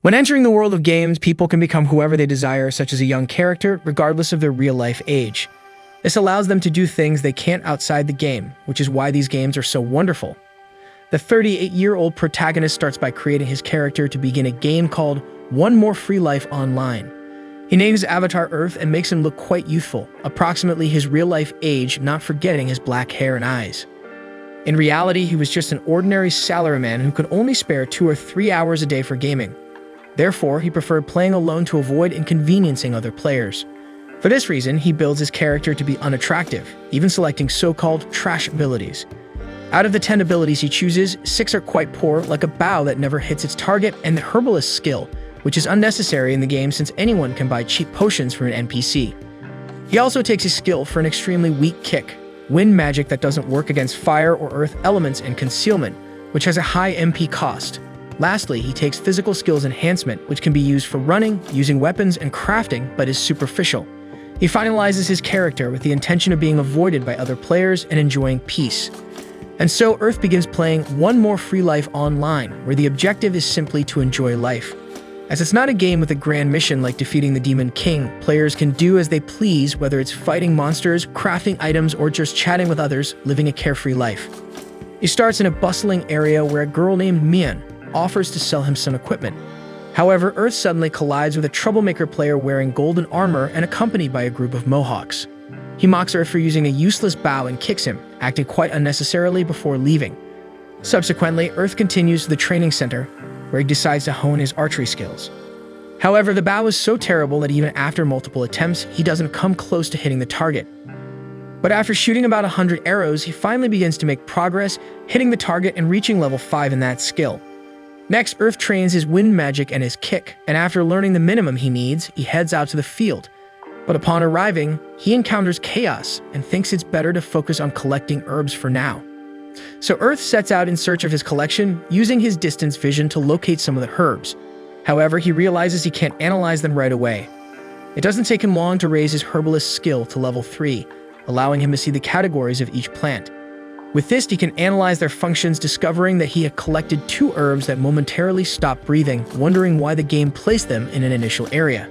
When entering the world of games, people can become whoever they desire, such as a young character, regardless of their real-life age. This allows them to do things they can't outside the game, which is why these games are so wonderful. The 38-year-old protagonist starts by creating his character to begin a game called One More Free Life Online. He names his avatar Earth and makes him look quite youthful, approximately his real-life age, not forgetting his black hair and eyes. In reality, he was just an ordinary salaryman who could only spare 2 or 3 hours a day for gaming. Therefore, he preferred playing alone to avoid inconveniencing other players. For this reason, he builds his character to be unattractive, even selecting so-called trash abilities. Out of the 10 abilities he chooses, 6 are quite poor, like a bow that never hits its target and the herbalist skill, which is unnecessary in the game since anyone can buy cheap potions from an NPC. He also takes his skill for an extremely weak kick, wind magic that doesn't work against fire or earth elements, and concealment, which has a high MP cost. Lastly, he takes physical skills enhancement, which can be used for running, using weapons, and crafting, but is superficial. He finalizes his character with the intention of being avoided by other players and enjoying peace. And so Earth begins playing One More Free Life Online, where the objective is simply to enjoy life. As it's not a game with a grand mission like defeating the Demon King, players can do as they please, whether it's fighting monsters, crafting items, or just chatting with others, living a carefree life. He starts in a bustling area where a girl named Mian offers to sell him some equipment. However, Earth suddenly collides with a troublemaker player wearing golden armor and accompanied by a group of Mohawks. He mocks Earth for using a useless bow and kicks him, acting quite unnecessarily before leaving. Subsequently, Earth continues to the training center, where he decides to hone his archery skills. However, the bow is so terrible that even after multiple attempts, he doesn't come close to hitting the target. But after shooting about 100 arrows, he finally begins to make progress, hitting the target and reaching level 5 in that skill. Next, Earth trains his wind magic and his kick, and after learning the minimum he needs, he heads out to the field. But upon arriving, he encounters chaos and thinks it's better to focus on collecting herbs for now. So Earth sets out in search of his collection, using his distance vision to locate some of the herbs. However, he realizes he can't analyze them right away. It doesn't take him long to raise his herbalist skill to level 3, allowing him to see the categories of each plant. With this, he can analyze their functions, discovering that he had collected 2 herbs that momentarily stopped breathing, wondering why the game placed them in an initial area.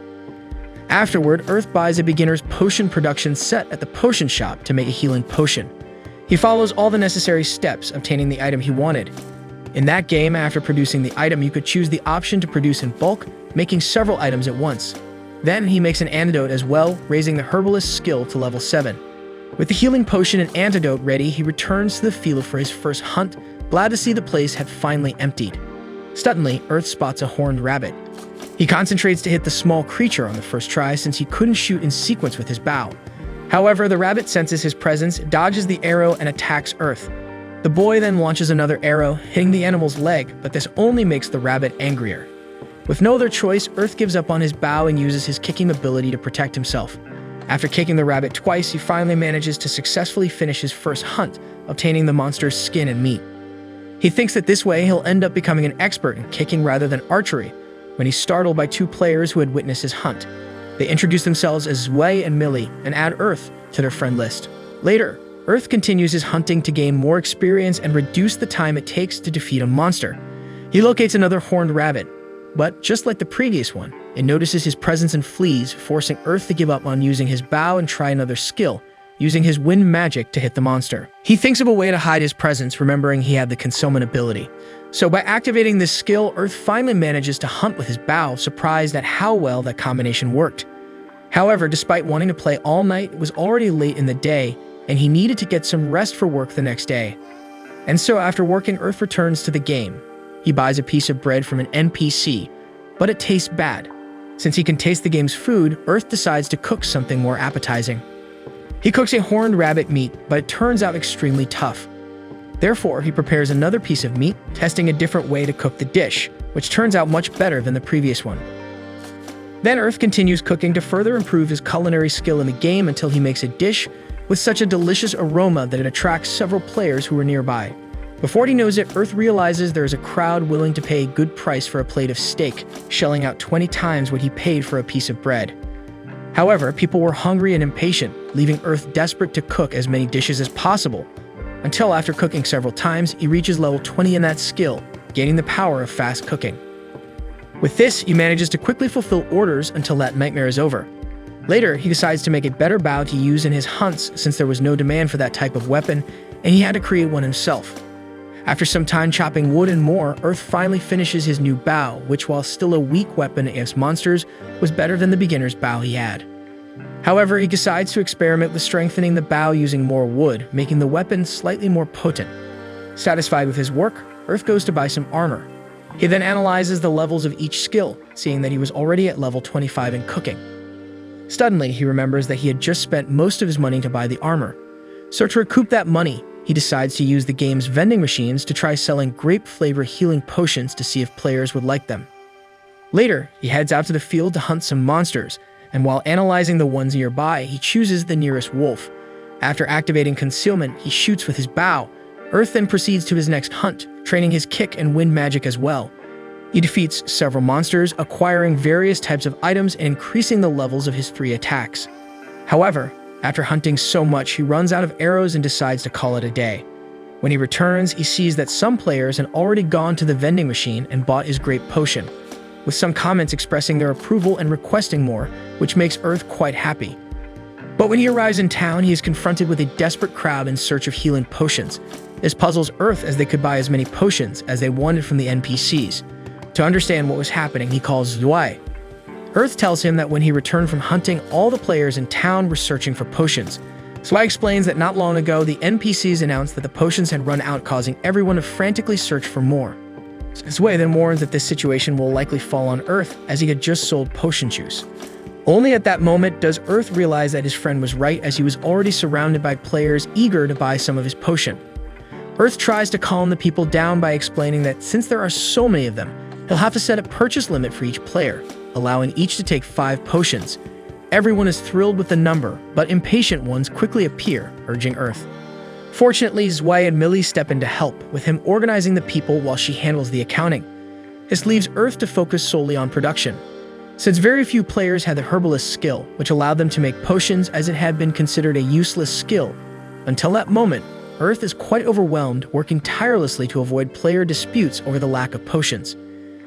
Afterward, Earth buys a beginner's potion production set at the potion shop to make a healing potion. He follows all the necessary steps, obtaining the item he wanted. In that game, after producing the item, you could choose the option to produce in bulk, making several items at once. Then he makes an antidote as well, raising the herbalist skill to level 7. With the healing potion and antidote ready, he returns to the field for his first hunt, glad to see the place had finally emptied. Suddenly, Earth spots a horned rabbit. He concentrates to hit the small creature on the first try since he couldn't shoot in sequence with his bow. However, the rabbit senses his presence, dodges the arrow, and attacks Earth. The boy then launches another arrow, hitting the animal's leg, but this only makes the rabbit angrier. With no other choice, Earth gives up on his bow and uses his kicking ability to protect himself. After kicking the rabbit twice, he finally manages to successfully finish his first hunt, obtaining the monster's skin and meat. He thinks that this way he'll end up becoming an expert in kicking rather than archery, when he's startled by 2 players who had witnessed his hunt. They introduce themselves as Zwei and Millie and add Earth to their friend list. Later, Earth continues his hunting to gain more experience and reduce the time it takes to defeat a monster. He locates another horned rabbit, but just like the previous one, it notices his presence and flees, forcing Earth to give up on using his bow and try another skill, using his wind magic to hit the monster. He thinks of a way to hide his presence, remembering he had the concealment ability. So by activating this skill, Earth finally manages to hunt with his bow, surprised at how well that combination worked. However, despite wanting to play all night, it was already late in the day, and he needed to get some rest for work the next day. And so after working, Earth returns to the game. He buys a piece of bread from an NPC, but it tastes bad. Since he can taste the game's food, Earth decides to cook something more appetizing. He cooks a horned rabbit meat, but it turns out extremely tough. Therefore, he prepares another piece of meat, testing a different way to cook the dish, which turns out much better than the previous one. Then Earth continues cooking to further improve his culinary skill in the game until he makes a dish with such a delicious aroma that it attracts several players who are nearby. Before he knows it, Earth realizes there is a crowd willing to pay a good price for a plate of steak, shelling out 20 times what he paid for a piece of bread. However, people were hungry and impatient, leaving Earth desperate to cook as many dishes as possible, until after cooking several times, he reaches level 20 in that skill, gaining the power of fast cooking. With this, he manages to quickly fulfill orders until that nightmare is over. Later, he decides to make a better bow to use in his hunts since there was no demand for that type of weapon, and he had to create one himself. After some time chopping wood and more, Earth finally finishes his new bow, which, while still a weak weapon against monsters, was better than the beginner's bow he had. However, he decides to experiment with strengthening the bow using more wood, making the weapon slightly more potent. Satisfied with his work, Earth goes to buy some armor. He then analyzes the levels of each skill, seeing that he was already at level 25 in cooking. Suddenly, he remembers that he had just spent most of his money to buy the armor. So to recoup that money, he decides to use the game's vending machines to try selling grape-flavor healing potions to see if players would like them. Later, he heads out to the field to hunt some monsters, and while analyzing the ones nearby, he chooses the nearest wolf. After activating concealment, he shoots with his bow. Earth then proceeds to his next hunt, training his kick and wind magic as well. He defeats several monsters, acquiring various types of items and increasing the levels of his 3 attacks. However, after hunting so much, he runs out of arrows and decides to call it a day. When he returns, he sees that some players had already gone to the vending machine and bought his grape potion, with some comments expressing their approval and requesting more, which makes Earth quite happy. But when he arrives in town, he is confronted with a desperate crowd in search of healing potions. This puzzles Earth as they could buy as many potions as they wanted from the NPCs. To understand what was happening, he calls Zwei. Earth tells him that when he returned from hunting, all the players in town were searching for potions. Zwei explains that not long ago, the NPCs announced that the potions had run out, causing everyone to frantically search for more. Zwei then warns that this situation will likely fall on Earth as he had just sold potion juice. Only at that moment does Earth realize that his friend was right, as he was already surrounded by players eager to buy some of his potion. Earth tries to calm the people down by explaining that since there are so many of them, he'll have to set a purchase limit for each player, allowing each to take 5 potions. Everyone is thrilled with the number, but impatient ones quickly appear, urging Earth. Fortunately, Zwei and Millie step in to help, with him organizing the people while she handles the accounting. This leaves Earth to focus solely on production. Since very few players had the herbalist skill, which allowed them to make potions as it had been considered a useless skill, until that moment, Earth is quite overwhelmed, working tirelessly to avoid player disputes over the lack of potions.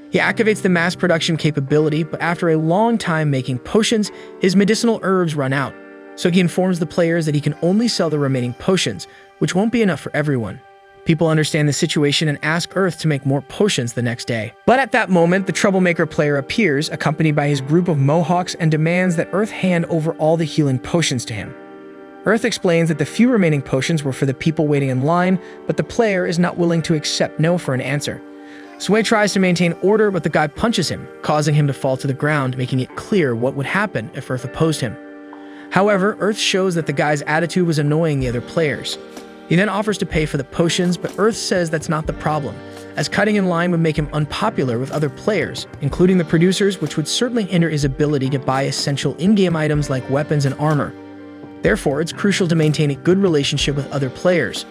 He activates the mass production capability, but after a long time making potions, his medicinal herbs run out. So he informs the players that he can only sell the remaining potions, which won't be enough for everyone. People understand the situation and ask Earth to make more potions the next day. But at that moment, the troublemaker player appears, accompanied by his group of Mohawks, and demands that Earth hand over all the healing potions to him. Earth explains that the few remaining potions were for the people waiting in line, but the player is not willing to accept no for an answer. Zwei tries to maintain order, but the guy punches him, causing him to fall to the ground, making it clear what would happen if Earth opposed him. However, Earth shows that the guy's attitude was annoying the other players. He then offers to pay for the potions, but Earth says that's not the problem, as cutting in line would make him unpopular with other players, including the producers, which would certainly hinder his ability to buy essential in-game items like weapons and armor. Therefore, it's crucial to maintain a good relationship with other players.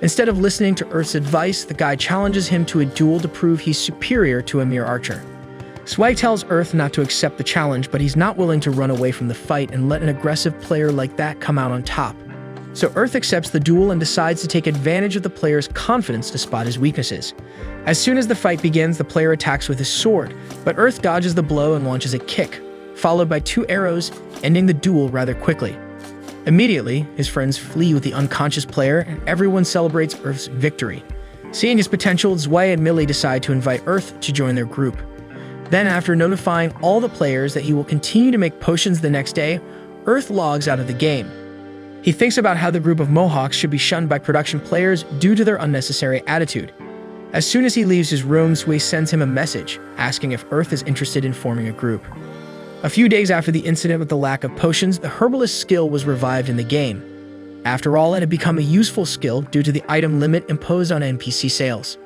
Instead of listening to Earth's advice, the guy challenges him to a duel to prove he's superior to a mere archer. Zwei tells Earth not to accept the challenge, but he's not willing to run away from the fight and let an aggressive player like that come out on top. So Earth accepts the duel and decides to take advantage of the player's confidence to spot his weaknesses. As soon as the fight begins, the player attacks with his sword, but Earth dodges the blow and launches a kick, followed by 2 arrows, ending the duel rather quickly. Immediately, his friends flee with the unconscious player, and everyone celebrates Earth's victory. Seeing his potential, Zwei and Millie decide to invite Earth to join their group. Then, after notifying all the players that he will continue to make potions the next day, Earth logs out of the game. He thinks about how the group of Mohawks should be shunned by production players due to their unnecessary attitude. As soon as he leaves his room, Zwei sends him a message, asking if Earth is interested in forming a group. A few days after the incident with the lack of potions, the herbalist skill was revived in the game. After all, it had become a useful skill due to the item limit imposed on NPC sales.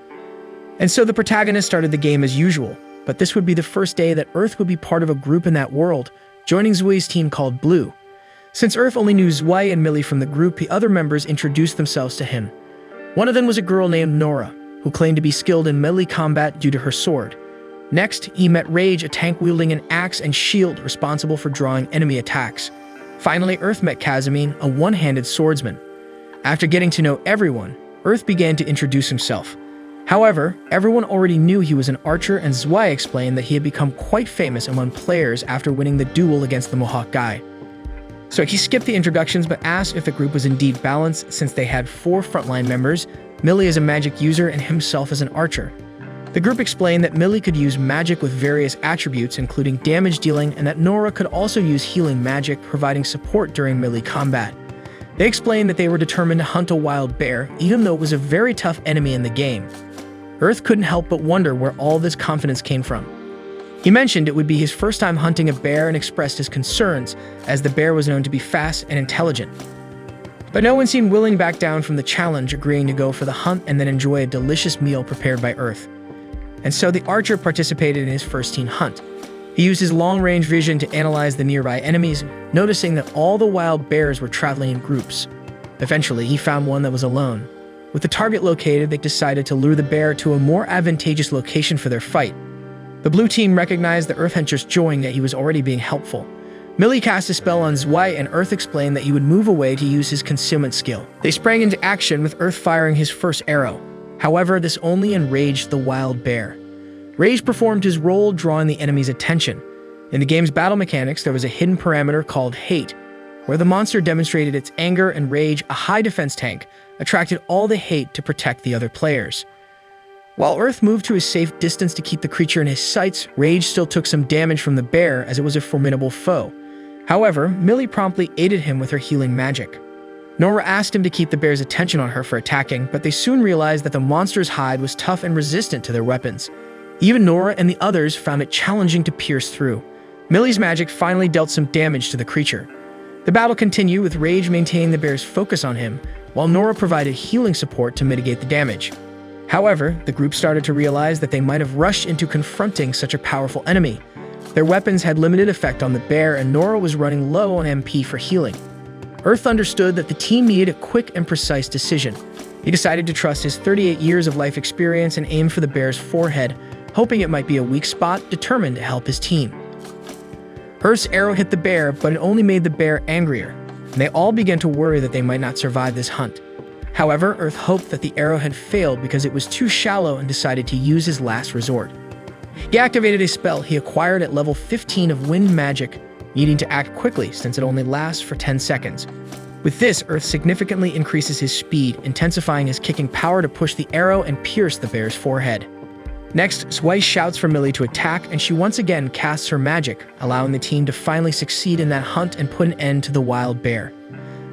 And so the protagonist started the game as usual, but this would be the first day that Earth would be part of a group in that world, joining Zwei's team called Blue. Since Earth only knew Zwei and Millie from the group, the other members introduced themselves to him. One of them was a girl named Nora, who claimed to be skilled in melee combat due to her sword. Next, he met Rage, a tank wielding an axe and shield responsible for drawing enemy attacks. Finally, Earth met Casimine, a one-handed swordsman. After getting to know everyone, Earth began to introduce himself. However, everyone already knew he was an archer, and Zwei explained that he had become quite famous among players after winning the duel against the Mohawk guy. So he skipped the introductions but asked if the group was indeed balanced since they had 4 frontline members, Millie as a magic user and himself as an archer. The group explained that Millie could use magic with various attributes including damage dealing, and that Nora could also use healing magic, providing support during melee combat. They explained that they were determined to hunt a wild bear, even though it was a very tough enemy in the game. Earth couldn't help but wonder where all this confidence came from. He mentioned it would be his first time hunting a bear and expressed his concerns, as the bear was known to be fast and intelligent. But no one seemed willing to back down from the challenge, agreeing to go for the hunt and then enjoy a delicious meal prepared by Earth. And so the archer participated in his first team hunt. He used his long-range vision to analyze the nearby enemies, noticing that all the wild bears were traveling in groups. Eventually, he found one that was alone. With the target located, they decided to lure the bear to a more advantageous location for their fight. The blue team recognized that Earth had just joined, that he was already being helpful. Millie cast a spell on Zwei, and Earth explained that he would move away to use his concealment skill. They sprang into action, with Earth firing his first arrow. However, this only enraged the wild bear. Rage performed his role, drawing the enemy's attention. In the game's battle mechanics, there was a hidden parameter called Hate, where the monster demonstrated its anger and rage. A high defense tank attracted all the hate to protect the other players. While Earth moved to a safe distance to keep the creature in his sights, Rage still took some damage from the bear, as it was a formidable foe. However, Millie promptly aided him with her healing magic. Nora asked him to keep the bear's attention on her for attacking, but they soon realized that the monster's hide was tough and resistant to their weapons. Even Nora and the others found it challenging to pierce through. Millie's magic finally dealt some damage to the creature. The battle continued, with Rage maintaining the bear's focus on him, while Nora provided healing support to mitigate the damage. However, the group started to realize that they might have rushed into confronting such a powerful enemy. Their weapons had limited effect on the bear, and Nora was running low on MP for healing. Earth understood that the team needed a quick and precise decision. He decided to trust his 38 years of life experience and aim for the bear's forehead, hoping it might be a weak spot, determined to help his team. Earth's arrow hit the bear, but it only made the bear angrier, and they all began to worry that they might not survive this hunt. However, Earth hoped that the arrow had failed because it was too shallow and decided to use his last resort. He activated a spell he acquired at level 15 of wind magic, needing to act quickly since it only lasts for 10 seconds. With this, Earth significantly increases his speed, intensifying his kicking power to push the arrow and pierce the bear's forehead. Next, Zwei shouts for Millie to attack, and she once again casts her magic, allowing the team to finally succeed in that hunt and put an end to the wild bear.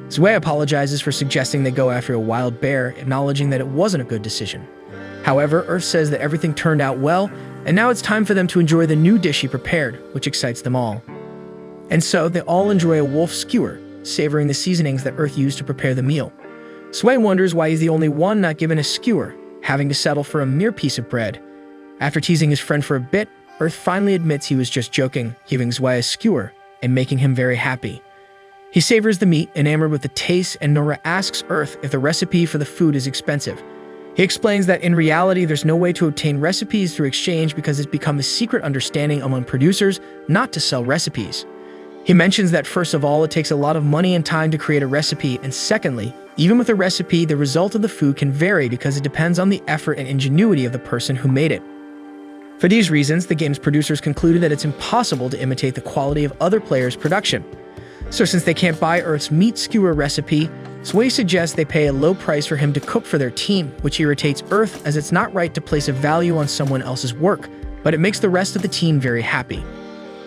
Zwei apologizes for suggesting they go after a wild bear, acknowledging that it wasn't a good decision. However, Earth says that everything turned out well, and now it's time for them to enjoy the new dish he prepared, which excites them all. And so, they all enjoy a wolf skewer, savoring the seasonings that Earth used to prepare the meal. Zwei wonders why he's the only one not given a skewer, having to settle for a mere piece of bread. After teasing his friend for a bit, Earth finally admits he was just joking, giving Zwei a skewer and making him very happy. He savors the meat, enamored with the taste, and Nora asks Earth if the recipe for the food is expensive. He explains that in reality there's no way to obtain recipes through exchange because it's become a secret understanding among producers not to sell recipes. He mentions that first of all, it takes a lot of money and time to create a recipe, and secondly, even with a recipe, the result of the food can vary because it depends on the effort and ingenuity of the person who made it. For these reasons, the game's producers concluded that it's impossible to imitate the quality of other players' production. So since they can't buy Earth's meat skewer recipe, Zwei suggests they pay a low price for him to cook for their team, which irritates Earth as it's not right to place a value on someone else's work, but it makes the rest of the team very happy.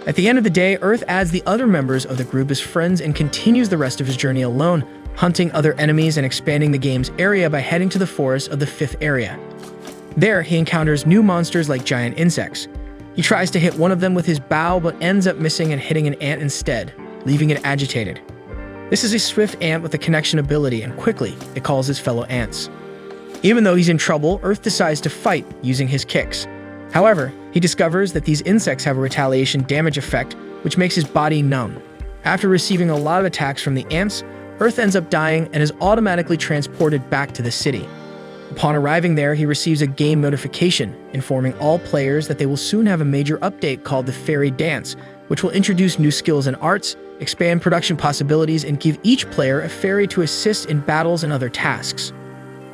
At the end of the day, Earth adds the other members of the group as friends and continues the rest of his journey alone, hunting other enemies and expanding the game's area by heading to the forest of the 5th area. There, he encounters new monsters like giant insects. He tries to hit one of them with his bow but ends up missing and hitting an ant instead, leaving it agitated. This is a swift ant with a connection ability, and quickly, it calls his fellow ants. Even though he's in trouble, Earth decides to fight using his kicks. However, he discovers that these insects have a retaliation damage effect, which makes his body numb. After receiving a lot of attacks from the ants, Earth ends up dying and is automatically transported back to the city. Upon arriving there, he receives a game notification informing all players that they will soon have a major update called the Fairy Dance, which will introduce new skills and arts, expand production possibilities, and give each player a fairy to assist in battles and other tasks.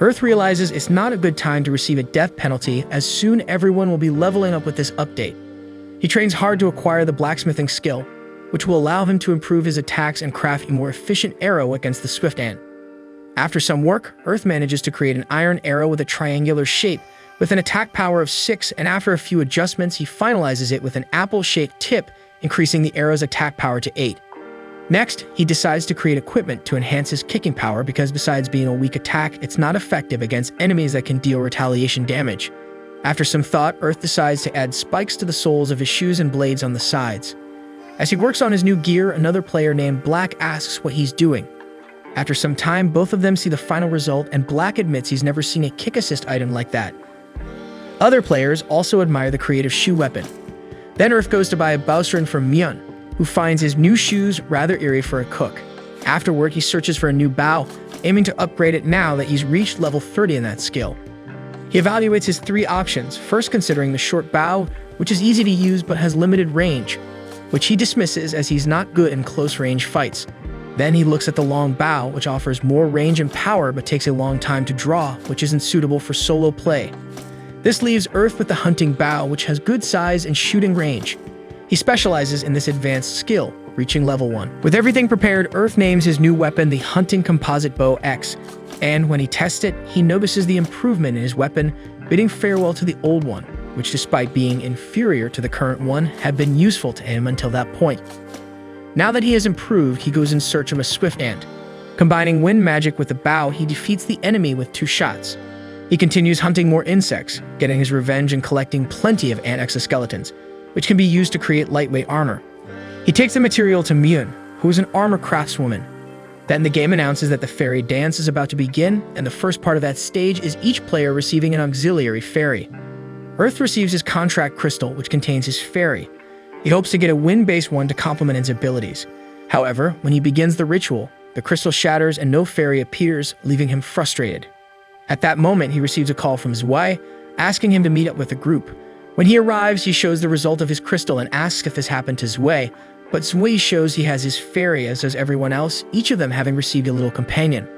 Earth realizes it's not a good time to receive a death penalty, as soon everyone will be leveling up with this update. He trains hard to acquire the blacksmithing skill, which will allow him to improve his attacks and craft a more efficient arrow against the swift ant. After some work, Earth manages to create an iron arrow with a triangular shape, with an attack power of 6, and after a few adjustments, he finalizes it with an apple-shaped tip, increasing the arrow's attack power to 8. Next, he decides to create equipment to enhance his kicking power because besides being a weak attack, it's not effective against enemies that can deal retaliation damage. After some thought, Earth decides to add spikes to the soles of his shoes and blades on the sides. As he works on his new gear, another player named Black asks what he's doing. After some time, both of them see the final result, and Black admits he's never seen a kick assist item like that. Other players also admire the creative shoe weapon. Then Earth goes to buy a bowstring from Myun, who finds his new shoes rather eerie for a cook. Afterward, he searches for a new bow, aiming to upgrade it now that he's reached level 30 in that skill. He evaluates his 3 options, first considering the short bow, which is easy to use but has limited range, which he dismisses as he's not good in close-range fights. Then he looks at the long bow, which offers more range and power but takes a long time to draw, which isn't suitable for solo play. This leaves Earth with the hunting bow, which has good size and shooting range. He specializes in this advanced skill, reaching level 1. With everything prepared, Earth names his new weapon the Hunting Composite Bow X, and when he tests it, he notices the improvement in his weapon, bidding farewell to the old one, which despite being inferior to the current one, had been useful to him until that point. Now that he has improved, he goes in search of a swift ant. Combining wind magic with the bow, he defeats the enemy with 2 shots. He continues hunting more insects, getting his revenge and collecting plenty of ant exoskeletons, which can be used to create lightweight armor. He takes the material to Myun, who is an armor craftswoman. Then the game announces that the fairy dance is about to begin, and the first part of that stage is each player receiving an auxiliary fairy. Earth receives his contract crystal, which contains his fairy. He hopes to get a wind-based one to complement his abilities. However, when he begins the ritual, the crystal shatters and no fairy appears, leaving him frustrated. At that moment, he receives a call from Zwei, asking him to meet up with the group. When he arrives, he shows the result of his crystal and asks if this happened to Zwei, but Zwei shows he has his fairy, as does everyone else, each of them having received a little companion.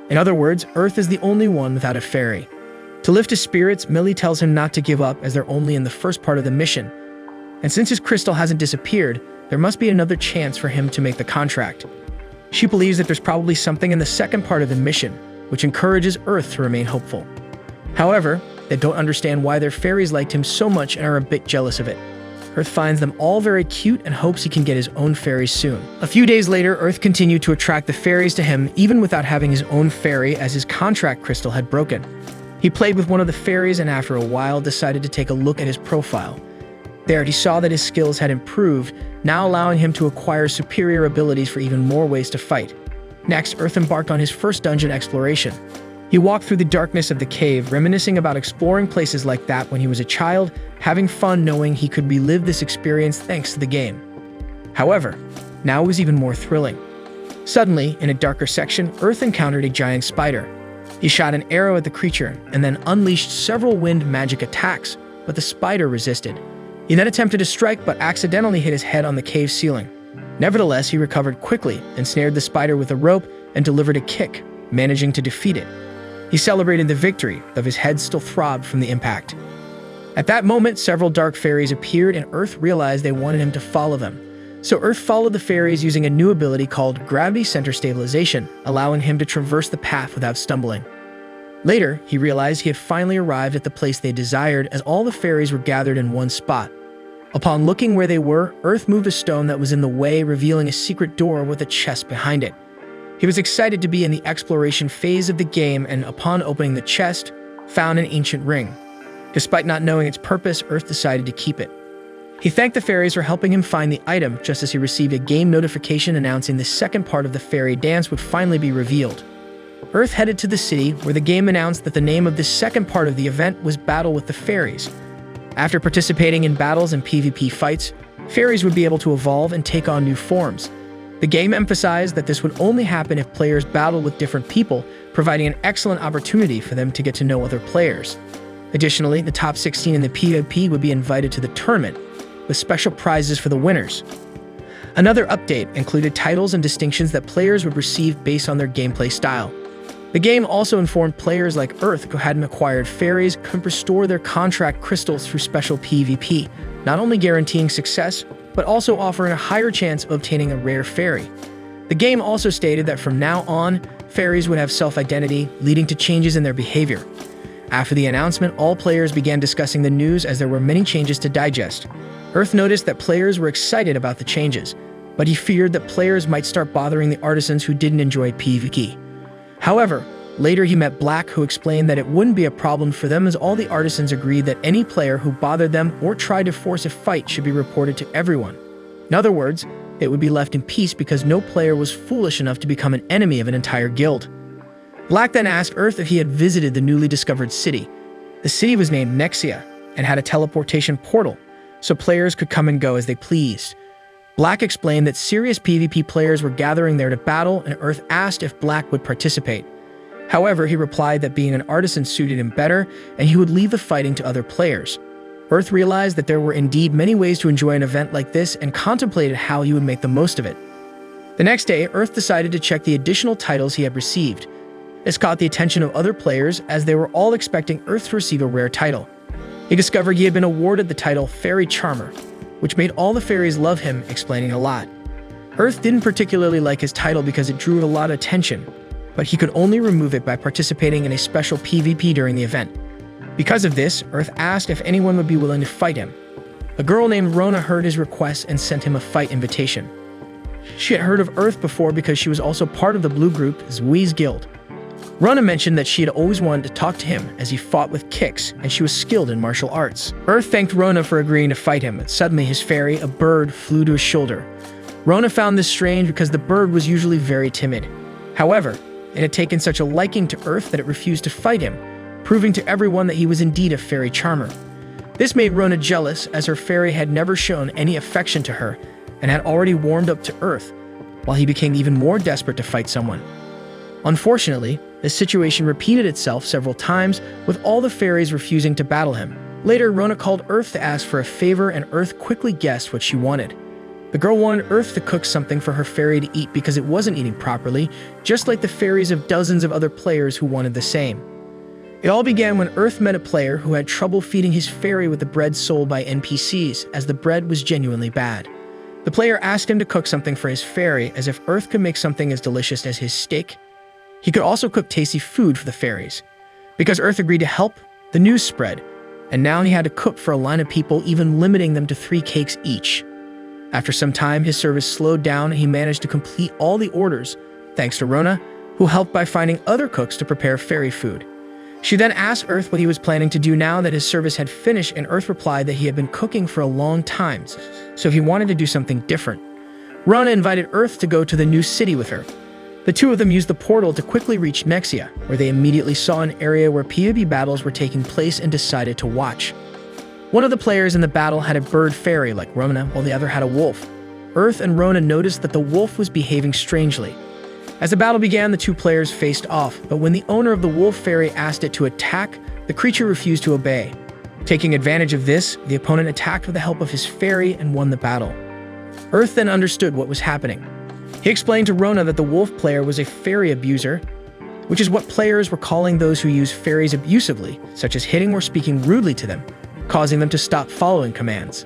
In other words, Earth is the only one without a fairy. To lift his spirits, Millie tells him not to give up as they're only in the first part of the mission. And since his crystal hasn't disappeared, there must be another chance for him to make the contract. She believes that there's probably something in the second part of the mission, which encourages Earth to remain hopeful. However, they don't understand why their fairies liked him so much and are a bit jealous of it. Earth finds them all very cute and hopes he can get his own fairies soon. A few days later, Earth continued to attract the fairies to him even without having his own fairy, as his contract crystal had broken. He played with one of the fairies and after a while decided to take a look at his profile. There, he saw that his skills had improved, now allowing him to acquire superior abilities for even more ways to fight. Next, Earth embarked on his first dungeon exploration. He walked through the darkness of the cave, reminiscing about exploring places like that when he was a child, having fun knowing he could relive this experience thanks to the game. However, now it was even more thrilling. Suddenly, in a darker section, Earth encountered a giant spider. He shot an arrow at the creature and then unleashed several wind magic attacks, but the spider resisted. He then attempted to strike but accidentally hit his head on the cave ceiling. Nevertheless, he recovered quickly and snared the spider with a rope and delivered a kick, managing to defeat it. He celebrated the victory, though his head still throbbed from the impact. At that moment, several dark fairies appeared and Earth realized they wanted him to follow them. So Earth followed the fairies using a new ability called Gravity Center Stabilization, allowing him to traverse the path without stumbling. Later, he realized he had finally arrived at the place they desired as all the fairies were gathered in one spot. Upon looking where they were, Earth moved a stone that was in the way, revealing a secret door with a chest behind it. He was excited to be in the exploration phase of the game and, upon opening the chest, found an ancient ring. Despite not knowing its purpose, Earth decided to keep it. He thanked the fairies for helping him find the item just as he received a game notification announcing the second part of the fairy dance would finally be revealed. Earth headed to the city, where the game announced that the name of this second part of the event was Battle with the Fairies. After participating in battles and PvP fights, fairies would be able to evolve and take on new forms. The game emphasized that this would only happen if players battled with different people, providing an excellent opportunity for them to get to know other players. Additionally, the top 16 in the PvP would be invited to the tournament, with special prizes for the winners. Another update included titles and distinctions that players would receive based on their gameplay style. The game also informed players like Earth who hadn't acquired fairies could restore their contract crystals through special PvP, not only guaranteeing success, but also offering a higher chance of obtaining a rare fairy. The game also stated that from now on, fairies would have self-identity, leading to changes in their behavior. After the announcement, all players began discussing the news as there were many changes to digest. Earth noticed that players were excited about the changes, but he feared that players might start bothering the artisans who didn't enjoy PvP. However, later he met Black, who explained that it wouldn't be a problem for them as all the artisans agreed that any player who bothered them or tried to force a fight should be reported to everyone. In other words, it would be left in peace because no player was foolish enough to become an enemy of an entire guild. Black then asked Earth if he had visited the newly discovered city. The city was named Nexia and had a teleportation portal, so players could come and go as they pleased. Black explained that serious PvP players were gathering there to battle, and Earth asked if Black would participate. However, he replied that being an artisan suited him better, and he would leave the fighting to other players. Earth realized that there were indeed many ways to enjoy an event like this and contemplated how he would make the most of it. The next day, Earth decided to check the additional titles he had received. This caught the attention of other players as they were all expecting Earth to receive a rare title. He discovered he had been awarded the title Fairy Charmer, which made all the fairies love him, explaining a lot. Earth didn't particularly like his title because it drew a lot of attention, but he could only remove it by participating in a special PvP during the event. Because of this, Earth asked if anyone would be willing to fight him. A girl named Rona heard his request and sent him a fight invitation. She had heard of Earth before because she was also part of the blue group Zwei's guild. Rona mentioned that she had always wanted to talk to him as he fought with kicks and she was skilled in martial arts. Earth thanked Rona for agreeing to fight him, but suddenly his fairy, a bird, flew to his shoulder. Rona found this strange because the bird was usually very timid. However, it had taken such a liking to Earth that it refused to fight him, proving to everyone that he was indeed a fairy charmer. This made Rona jealous as her fairy had never shown any affection to her and had already warmed up to Earth, while he became even more desperate to fight someone. Unfortunately, this situation repeated itself several times, with all the fairies refusing to battle him. Later, Rona called Earth to ask for a favor, and Earth quickly guessed what she wanted. The girl wanted Earth to cook something for her fairy to eat because it wasn't eating properly, just like the fairies of dozens of other players who wanted the same. It all began when Earth met a player who had trouble feeding his fairy with the bread sold by NPCs, as the bread was genuinely bad. The player asked him to cook something for his fairy, as if Earth could make something as delicious as his steak. He could also cook tasty food for the fairies. Because Earth agreed to help, the news spread, and now he had to cook for a line of people, even limiting them to 3 cakes each. After some time, his service slowed down and he managed to complete all the orders, thanks to Rona, who helped by finding other cooks to prepare fairy food. She then asked Earth what he was planning to do now that his service had finished, and Earth replied that he had been cooking for a long time, so he wanted to do something different. Rona invited Earth to go to the new city with her. The two of them used the portal to quickly reach Nexia, where they immediately saw an area where PvP battles were taking place and decided to watch. One of the players in the battle had a bird fairy like Rona, while the other had a wolf. Earth and Rona noticed that the wolf was behaving strangely. As the battle began, the two players faced off, but when the owner of the wolf fairy asked it to attack, the creature refused to obey. Taking advantage of this, the opponent attacked with the help of his fairy and won the battle. Earth then understood what was happening. He explained to Rona that the wolf player was a fairy abuser, which is what players were calling those who use fairies abusively, such as hitting or speaking rudely to them, causing them to stop following commands.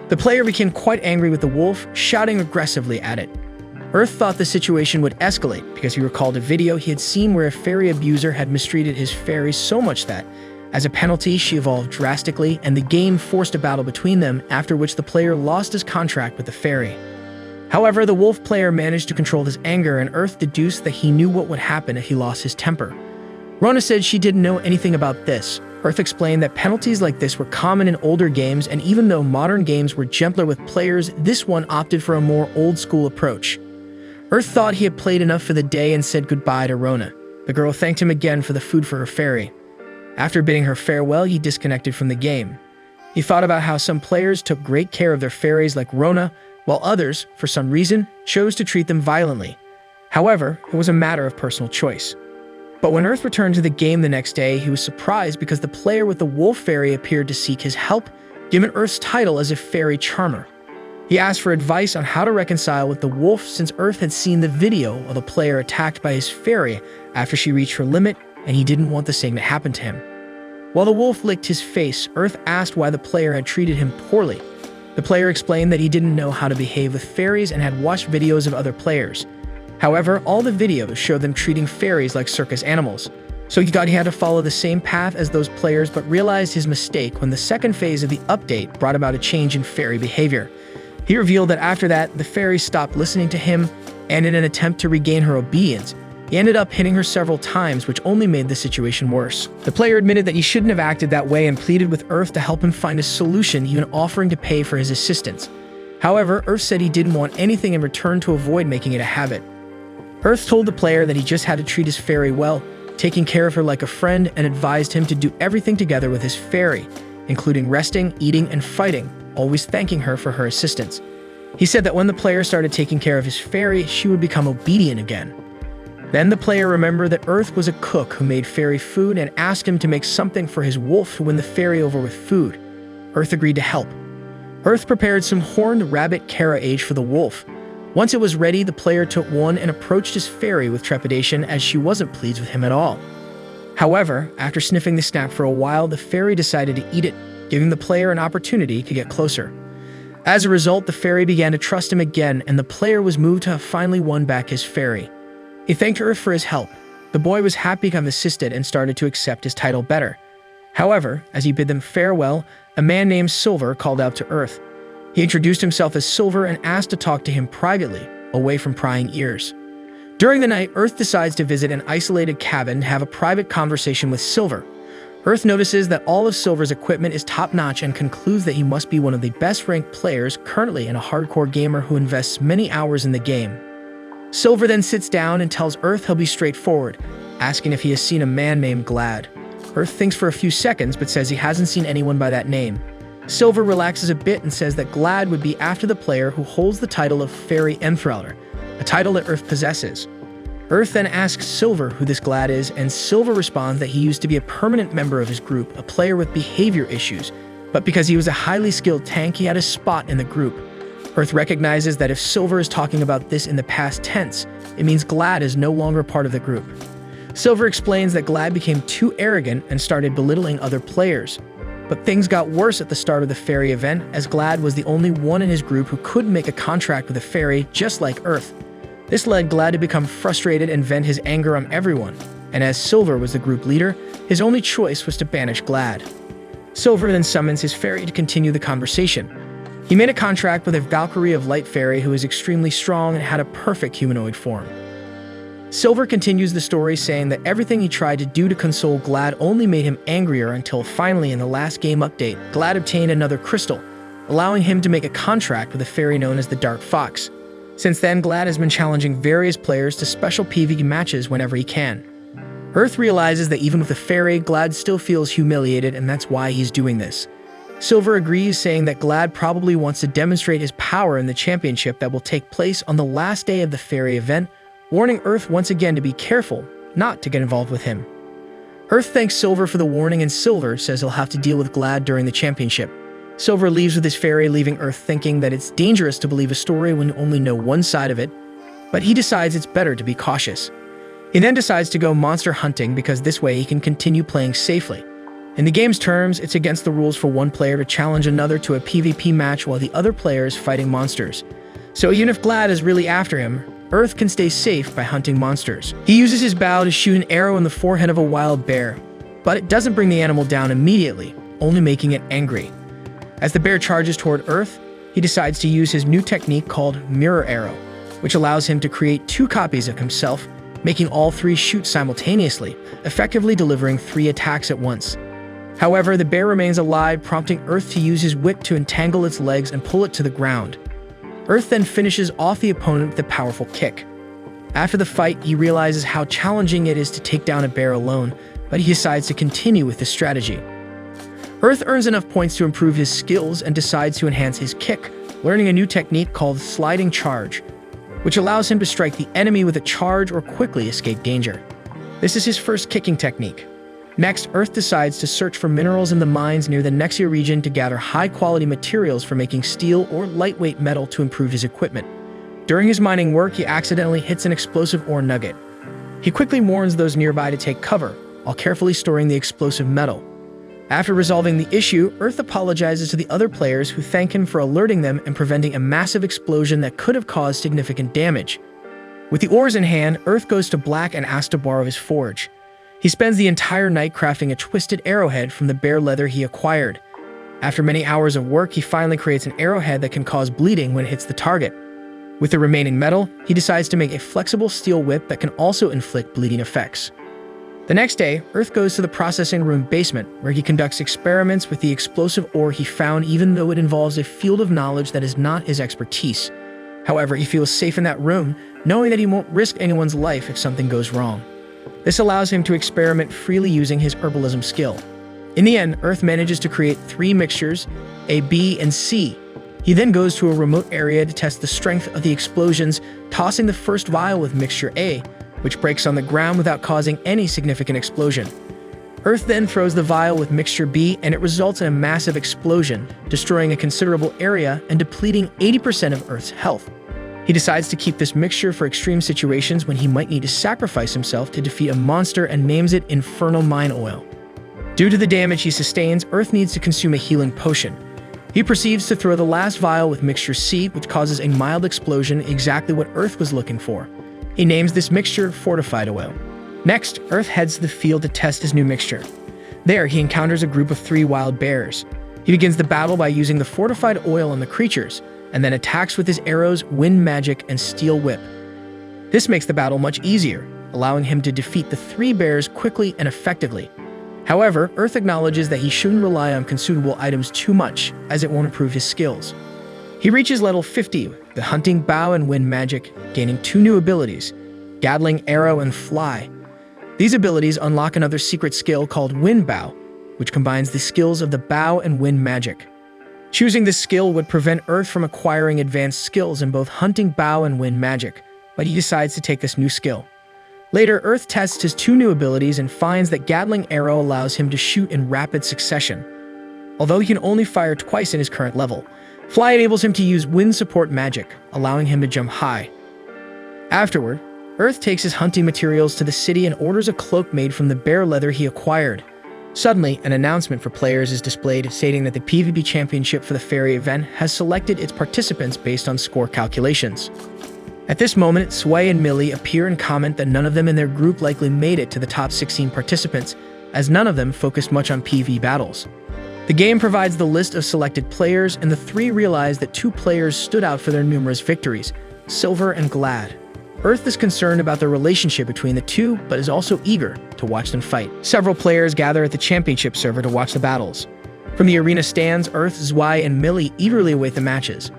The player became quite angry with the wolf, shouting aggressively at it. Earth thought the situation would escalate because he recalled a video he had seen where a fairy abuser had mistreated his fairy so much that, as a penalty, she evolved drastically and the game forced a battle between them, after which the player lost his contract with the fairy. However, the wolf player managed to control his anger, and Earth deduced that he knew what would happen if he lost his temper. Rona said she didn't know anything about this. Earth explained that penalties like this were common in older games, and even though modern games were gentler with players, this one opted for a more old-school approach. Earth thought he had played enough for the day and said goodbye to Rona. The girl thanked him again for the food for her fairy. After bidding her farewell, he disconnected from the game. He thought about how some players took great care of their fairies like Rona, while others, for some reason, chose to treat them violently. However, it was a matter of personal choice. But when Earth returned to the game the next day, he was surprised because the player with the wolf fairy appeared to seek his help, given Earth's title as a fairy charmer. He asked for advice on how to reconcile with the wolf since Earth had seen the video of the player attacked by his fairy after she reached her limit, and he didn't want the same to happen to him. While the wolf licked his face, Earth asked why the player had treated him poorly. The player explained that he didn't know how to behave with fairies and had watched videos of other players. However, all the videos showed them treating fairies like circus animals. So he thought he had to follow the same path as those players, but realized his mistake when the second phase of the update brought about a change in fairy behavior. He revealed that after that, the fairy stopped listening to him, and in an attempt to regain her obedience, he ended up hitting her several times, which only made the situation worse. The player admitted that he shouldn't have acted that way and pleaded with Earth to help him find a solution, even offering to pay for his assistance. However, Earth said he didn't want anything in return to avoid making it a habit. Earth told the player that he just had to treat his fairy well, taking care of her like a friend, and advised him to do everything together with his fairy, including resting, eating, and fighting, always thanking her for her assistance. He said that when the player started taking care of his fairy, she would become obedient again. Then the player remembered that Earth was a cook who made fairy food and asked him to make something for his wolf to win the fairy over with food. Earth agreed to help. Earth prepared some horned rabbit Kara-age for the wolf. Once it was ready, the player took one and approached his fairy with trepidation as she wasn't pleased with him at all. However, after sniffing the snack for a while, the fairy decided to eat it, giving the player an opportunity to get closer. As a result, the fairy began to trust him again, and the player was moved to have finally won back his fairy. He thanked Earth for his help. The boy was happy to have assisted and started to accept his title better. However, as he bid them farewell, a man named Silver called out to Earth. He introduced himself as Silver and asked to talk to him privately, away from prying ears. During the night, Earth decides to visit an isolated cabin to have a private conversation with Silver. Earth notices that all of Silver's equipment is top-notch and concludes that he must be one of the best-ranked players currently and a hardcore gamer who invests many hours in the game. Silver then sits down and tells Earth he'll be straightforward, asking if he has seen a man named Glad. Earth thinks for a few seconds but says he hasn't seen anyone by that name. Silver relaxes a bit and says that Glad would be after the player who holds the title of Fairy Enthrallor, a title that Earth possesses. Earth then asks Silver who this Glad is, and Silver responds that he used to be a permanent member of his group, a player with behavior issues, but because he was a highly skilled tank, he had a spot in the group. Earth recognizes that if Silver is talking about this in the past tense, it means Glad is no longer part of the group. Silver explains that Glad became too arrogant and started belittling other players. But things got worse at the start of the fairy event, as Glad was the only one in his group who couldn't make a contract with a fairy, just like Earth. This led Glad to become frustrated and vent his anger on everyone, and as Silver was the group leader, his only choice was to banish Glad. Silver then summons his fairy to continue the conversation. He made a contract with a Valkyrie of Light fairy who is extremely strong and had a perfect humanoid form. Silver continues the story saying that everything he tried to do to console Glad only made him angrier until finally in the last game update, Glad obtained another crystal, allowing him to make a contract with a fairy known as the Dark Fox. Since then, Glad has been challenging various players to special PvP matches whenever he can. Earth realizes that even with a fairy, Glad still feels humiliated, and that's why he's doing this. Silver agrees, saying that Glad probably wants to demonstrate his power in the championship that will take place on the last day of the fairy event, warning Earth once again to be careful not to get involved with him. Earth thanks Silver for the warning, and Silver says he'll have to deal with Glad during the championship. Silver leaves with his fairy, leaving Earth thinking that it's dangerous to believe a story when you only know one side of it, but he decides it's better to be cautious. He then decides to go monster hunting because this way he can continue playing safely. In the game's terms, it's against the rules for one player to challenge another to a PvP match while the other player is fighting monsters. So even if Glad is really after him, Earth can stay safe by hunting monsters. He uses his bow to shoot an arrow in the forehead of a wild bear, but it doesn't bring the animal down immediately, only making it angry. As the bear charges toward Earth, he decides to use his new technique called Mirror Arrow, which allows him to create 2 copies of himself, making all 3 shoot simultaneously, effectively delivering 3 attacks at once. However, the bear remains alive, prompting Earth to use his whip to entangle its legs and pull it to the ground. Earth then finishes off the opponent with a powerful kick. After the fight, he realizes how challenging it is to take down a bear alone, but he decides to continue with this strategy. Earth earns enough points to improve his skills and decides to enhance his kick, learning a new technique called Sliding Charge, which allows him to strike the enemy with a charge or quickly escape danger. This is his first kicking technique. Next, Earth decides to search for minerals in the mines near the Nexia region to gather high-quality materials for making steel or lightweight metal to improve his equipment. During his mining work, he accidentally hits an explosive ore nugget. He quickly warns those nearby to take cover, while carefully storing the explosive metal. After resolving the issue, Earth apologizes to the other players who thank him for alerting them and preventing a massive explosion that could have caused significant damage. With the ores in hand, Earth goes to Black and asks to borrow his forge. He spends the entire night crafting a twisted arrowhead from the bear leather he acquired. After many hours of work, he finally creates an arrowhead that can cause bleeding when it hits the target. With the remaining metal, he decides to make a flexible steel whip that can also inflict bleeding effects. The next day, Earth goes to the processing room basement, where he conducts experiments with the explosive ore he found, even though it involves a field of knowledge that is not his expertise. However, he feels safe in that room, knowing that he won't risk anyone's life if something goes wrong. This allows him to experiment freely using his herbalism skill. In the end, Earth manages to create 3 mixtures, A, B, and C. He then goes to a remote area to test the strength of the explosions, tossing the first vial with mixture A, which breaks on the ground without causing any significant explosion. Earth then throws the vial with mixture B, and it results in a massive explosion, destroying a considerable area and depleting 80% of Earth's health. He decides to keep this mixture for extreme situations when he might need to sacrifice himself to defeat a monster and names it Infernal Mine Oil. Due to the damage he sustains, Earth needs to consume a healing potion. He proceeds to throw the last vial with mixture C, which causes a mild explosion, exactly what Earth was looking for. He names this mixture Fortified Oil. Next, Earth heads to the field to test his new mixture. There, he encounters a group of 3 wild bears. He begins the battle by using the fortified oil on the creatures, and then attacks with his arrows, wind magic, and steel whip. This makes the battle much easier, allowing him to defeat the 3 bears quickly and effectively. However, Earth acknowledges that he shouldn't rely on consumable items too much, as it won't improve his skills. He reaches level 50, the Hunting Bow and Wind Magic, gaining 2 new abilities, Gatling Arrow and Fly. These abilities unlock another secret skill called Wind Bow, which combines the skills of the Bow and Wind Magic. Choosing this skill would prevent Earth from acquiring advanced skills in both Hunting Bow and Wind Magic, but he decides to take this new skill. Later, Earth tests his 2 new abilities and finds that Gatling Arrow allows him to shoot in rapid succession. Although he can only fire twice in his current level, Fly enables him to use wind support magic, allowing him to jump high. Afterward, Earth takes his hunting materials to the city and orders a cloak made from the bear leather he acquired. Suddenly, an announcement for players is displayed stating that the PvP Championship for the Fairy event has selected its participants based on score calculations. At this moment, Sway and Millie appear and comment that none of them in their group likely made it to the top 16 participants, as none of them focused much on PvP battles. The game provides the list of selected players, and the 3 realize that 2 players stood out for their numerous victories, Silver and Glad. Earth is concerned about the relationship between the 2, but is also eager to watch them fight. Several players gather at the championship server to watch the battles. From the arena stands, Earth, Zwei, and Millie eagerly await the matches.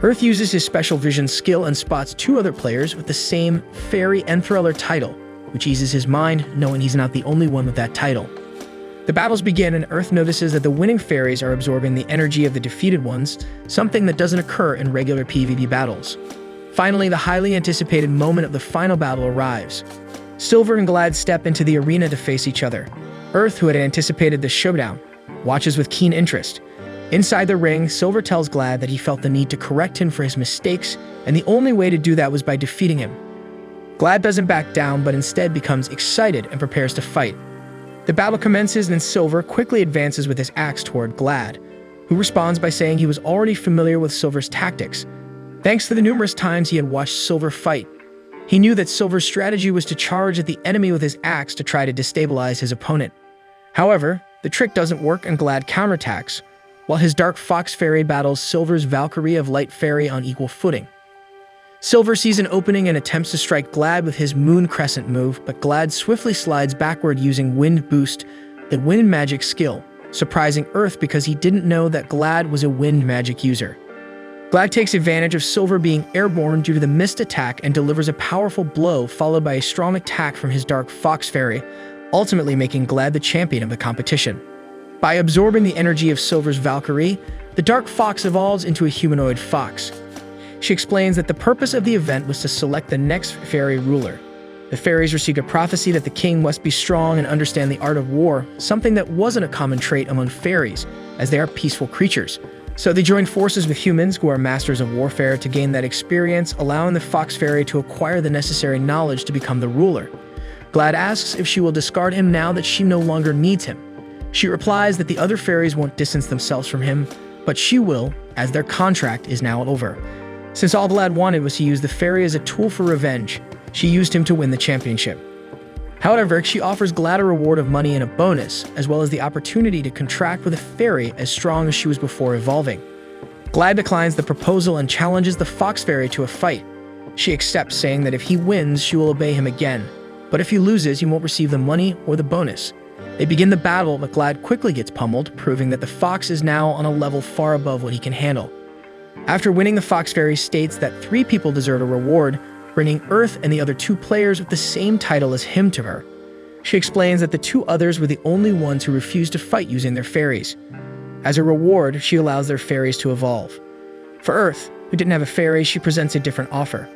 Earth uses his special vision skill and spots 2 other players with the same Fairy Enthraller title, which eases his mind, knowing he's not the only one with that title. The battles begin, and Earth notices that the winning fairies are absorbing the energy of the defeated ones, something that doesn't occur in regular PvP battles. Finally, the highly anticipated moment of the final battle arrives. Silver and Glad step into the arena to face each other. Earth, who had anticipated the showdown, watches with keen interest. Inside the ring, Silver tells Glad that he felt the need to correct him for his mistakes, and the only way to do that was by defeating him. Glad doesn't back down, but instead becomes excited and prepares to fight. The battle commences, and Silver quickly advances with his axe toward Glad, who responds by saying he was already familiar with Silver's tactics. Thanks to the numerous times he had watched Silver fight, he knew that Silver's strategy was to charge at the enemy with his axe to try to destabilize his opponent. However, the trick doesn't work, and Glad counterattacks, while his Dark Fox Fairy battles Silver's Valkyrie of Light Fairy on equal footing. Silver sees an opening and attempts to strike Glad with his Moon Crescent move, but Glad swiftly slides backward using Wind Boost, the wind magic skill, surprising Earth because he didn't know that Glad was a wind magic user. Glad takes advantage of Silver being airborne due to the missed attack and delivers a powerful blow followed by a strong attack from his Dark Fox Fairy, ultimately making Glad the champion of the competition. By absorbing the energy of Silver's Valkyrie, the Dark Fox evolves into a humanoid fox. She explains that the purpose of the event was to select the next fairy ruler. The fairies received a prophecy that the king must be strong and understand the art of war, something that wasn't a common trait among fairies, as they are peaceful creatures. So they joined forces with humans who are masters of warfare to gain that experience, allowing the fox fairy to acquire the necessary knowledge to become the ruler. Glad asks if she will discard him now that she no longer needs him. She replies that the other fairies won't distance themselves from him, but she will, as their contract is now over. Since all Glad wanted was to use the fairy as a tool for revenge, she used him to win the championship. However, she offers Glad a reward of money and a bonus, as well as the opportunity to contract with a fairy as strong as she was before evolving. Glad declines the proposal and challenges the fox fairy to a fight. She accepts, saying that if he wins, she will obey him again, but if he loses, he won't receive the money or the bonus. They begin the battle, but Glad quickly gets pummeled, proving that the fox is now on a level far above what he can handle. After winning, the fox fairy states that 3 people deserve a reward, bringing Earth and the other 2 players with the same title as him to her. She explains that the 2 others were the only ones who refused to fight using their fairies. As a reward, she allows their fairies to evolve. For Earth, who didn't have a fairy, she presents a different offer.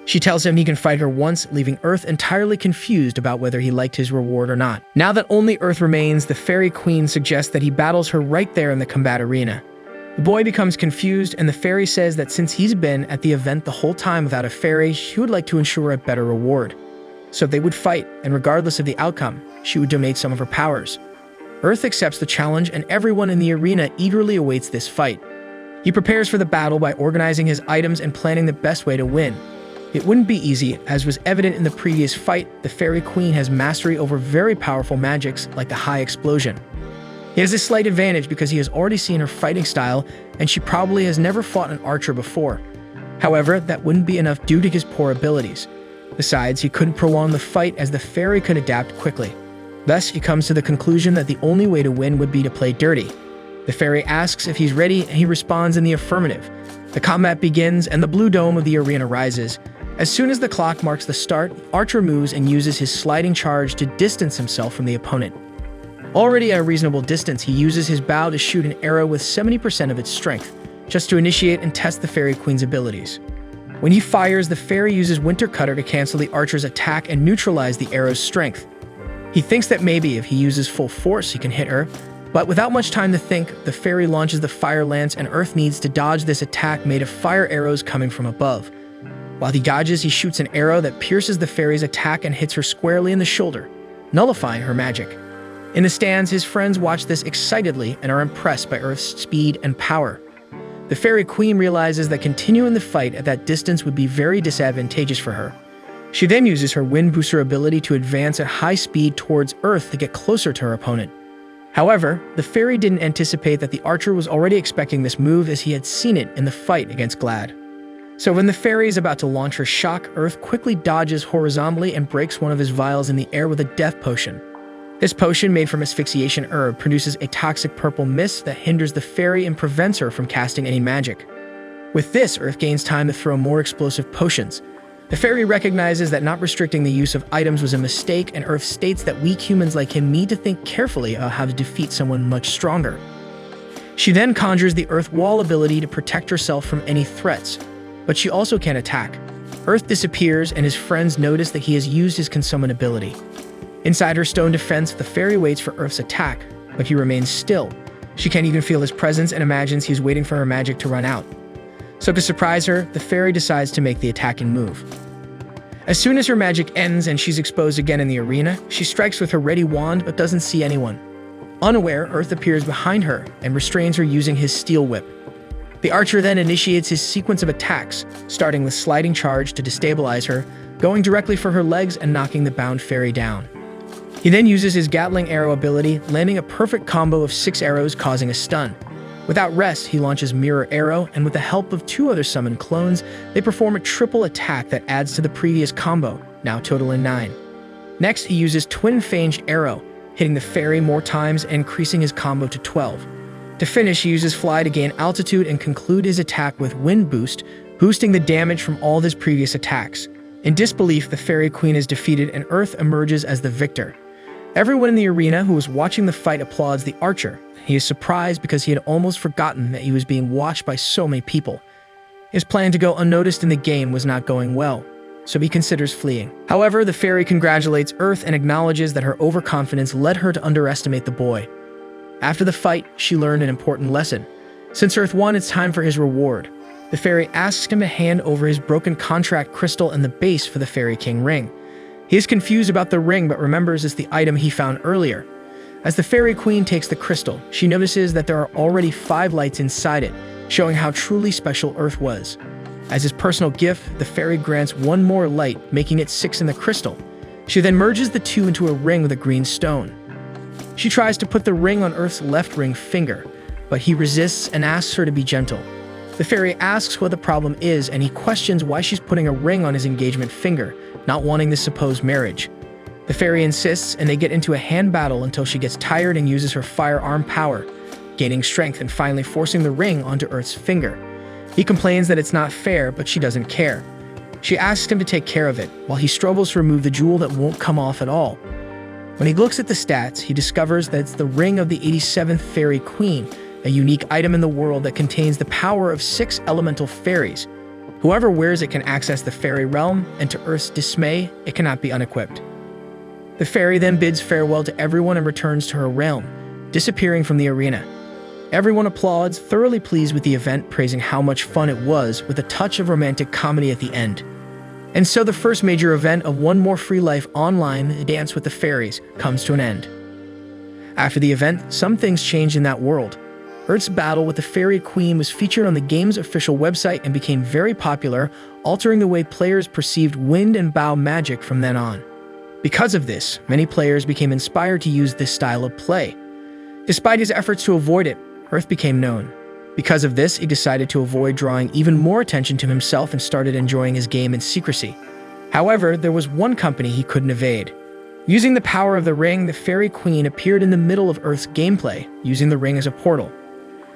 She tells him he can fight her once, leaving Earth entirely confused about whether he liked his reward or not. Now that only Earth remains, the fairy queen suggests that he battles her right there in the combat arena. The boy becomes confused, and the fairy says that since he's been at the event the whole time without a fairy, she would like to ensure a better reward. So they would fight, and regardless of the outcome, she would donate some of her powers. Earth accepts the challenge, and everyone in the arena eagerly awaits this fight. He prepares for the battle by organizing his items and planning the best way to win. It wouldn't be easy, as was evident in the previous fight. The fairy queen has mastery over very powerful magics like the high explosion. He has a slight advantage because he has already seen her fighting style, and she probably has never fought an archer before. However, that wouldn't be enough due to his poor abilities. Besides, he couldn't prolong the fight as the fairy could adapt quickly. Thus, he comes to the conclusion that the only way to win would be to play dirty. The fairy asks if he's ready, and he responds in the affirmative. The combat begins, and the blue dome of the arena rises. As soon as the clock marks the start, Archer moves and uses his sliding charge to distance himself from the opponent. Already at a reasonable distance, he uses his bow to shoot an arrow with 70% of its strength, just to initiate and test the Fairy Queen's abilities. When he fires, the fairy uses Winter Cutter to cancel the archer's attack and neutralize the arrow's strength. He thinks that maybe if he uses full force, he can hit her, but without much time to think, the fairy launches the Fire Lance, and Earth needs to dodge this attack made of fire arrows coming from above. While he dodges, he shoots an arrow that pierces the fairy's attack and hits her squarely in the shoulder, nullifying her magic. In the stands, his friends watch this excitedly and are impressed by Earth's speed and power. The Fairy Queen realizes that continuing the fight at that distance would be very disadvantageous for her. She then uses her Wind Booster ability to advance at high speed towards Earth to get closer to her opponent. However, the fairy didn't anticipate that the archer was already expecting this move, as he had seen it in the fight against Glad. So when the fairy is about to launch her shock, Earth quickly dodges horizontally and breaks one of his vials in the air with a death potion. This potion, made from asphyxiation herb, produces a toxic purple mist that hinders the fairy and prevents her from casting any magic. With this, Earth gains time to throw more explosive potions. The fairy recognizes that not restricting the use of items was a mistake, and Earth states that weak humans like him need to think carefully about how to defeat someone much stronger. She then conjures the Earth Wall ability to protect herself from any threats, but she also can't attack. Earth disappears, and his friends notice that he has used his consummate ability. Inside her stone defense, the fairy waits for Earth's attack, but he remains still. She can't even feel his presence and imagines he's waiting for her magic to run out. So to surprise her, the fairy decides to make the attacking move. As soon as her magic ends and she's exposed again in the arena, she strikes with her ready wand but doesn't see anyone. Unaware, Earth appears behind her and restrains her using his steel whip. The archer then initiates his sequence of attacks, starting with sliding charge to destabilize her, going directly for her legs and knocking the bound fairy down. He then uses his Gatling arrow ability, landing a perfect combo of 6 arrows, causing a stun. Without rest, he launches Mirror Arrow, and with the help of 2 other summoned clones, they perform a triple attack that adds to the previous combo, now totaling 9. Next, he uses Twin Fanged Arrow, hitting the fairy more times and increasing his combo to 12. To finish, he uses Fly to gain altitude and conclude his attack with Wind Boost, boosting the damage from all of his previous attacks. In disbelief, the Fairy Queen is defeated and Earth emerges as the victor. Everyone in the arena who was watching the fight applauds the archer. He is surprised because he had almost forgotten that he was being watched by so many people. His plan to go unnoticed in the game was not going well, so he considers fleeing. However, the fairy congratulates Earth and acknowledges that her overconfidence led her to underestimate the boy. After the fight, she learned an important lesson. Since Earth won, it's time for his reward. The fairy asks him to hand over his broken contract crystal and the base for the Fairy King ring. He is confused about the ring but remembers it's the item he found earlier. As the Fairy Queen takes the crystal, she notices that there are already 5 lights inside it, showing how truly special Earth was. As his personal gift, the fairy grants 1 more light, making it 6 in the crystal. She then merges the 2 into a ring with a green stone. She tries to put the ring on Earth's left ring finger, but he resists and asks her to be gentle. The fairy asks what the problem is, and he questions why she's putting a ring on his engagement finger, not wanting this supposed marriage. The fairy insists, and they get into a hand battle until she gets tired and uses her firearm power, gaining strength and finally forcing the ring onto Earth's finger. He complains that it's not fair, but she doesn't care. She asks him to take care of it, while he struggles to remove the jewel that won't come off at all. When he looks at the stats, he discovers that it's the ring of the 87th Fairy Queen, a unique item in the world that contains the power of 6 elemental fairies. Whoever wears it can access the fairy realm, and to Earth's dismay, it cannot be unequipped. The fairy then bids farewell to everyone and returns to her realm, disappearing from the arena. Everyone applauds, thoroughly pleased with the event, praising how much fun it was, with a touch of romantic comedy at the end. And so the first major event of One More Free Life Online, Dance with the Fairies, comes to an end. After the event, some things changed in that world. Earth's battle with the Fairy Queen was featured on the game's official website and became very popular, altering the way players perceived wind and bow magic from then on. Because of this, many players became inspired to use this style of play. Despite his efforts to avoid it, Earth became known. Because of this, he decided to avoid drawing even more attention to himself and started enjoying his game in secrecy. However, there was one company he couldn't evade. Using the power of the ring, the Fairy Queen appeared in the middle of Earth's gameplay, using the ring as a portal.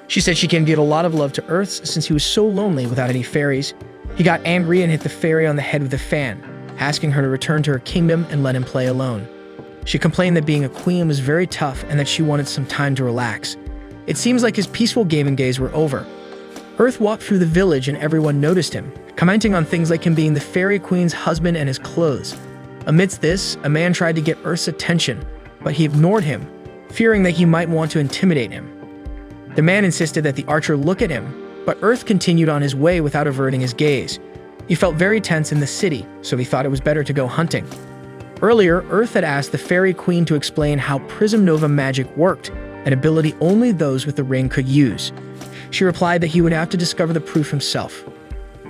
She said she can give a lot of love to Earth since he was so lonely without any fairies. He got angry and hit the fairy on the head with a fan, asking her to return to her kingdom and let him play alone. She complained that being a queen was very tough and that she wanted some time to relax. It seems like his peaceful gaming days were over. Earth walked through the village and everyone noticed him, commenting on things like him being the Fairy Queen's husband and his clothes. Amidst this, a man tried to get Earth's attention, but he ignored him, fearing that he might want to intimidate him. The man insisted that the archer look at him, but Earth continued on his way without averting his gaze. He felt very tense in the city, so he thought it was better to go hunting. Earlier, Earth had asked the Fairy Queen to explain how Prism Nova magic worked, an ability only those with the ring could use. She replied that he would have to discover the proof himself.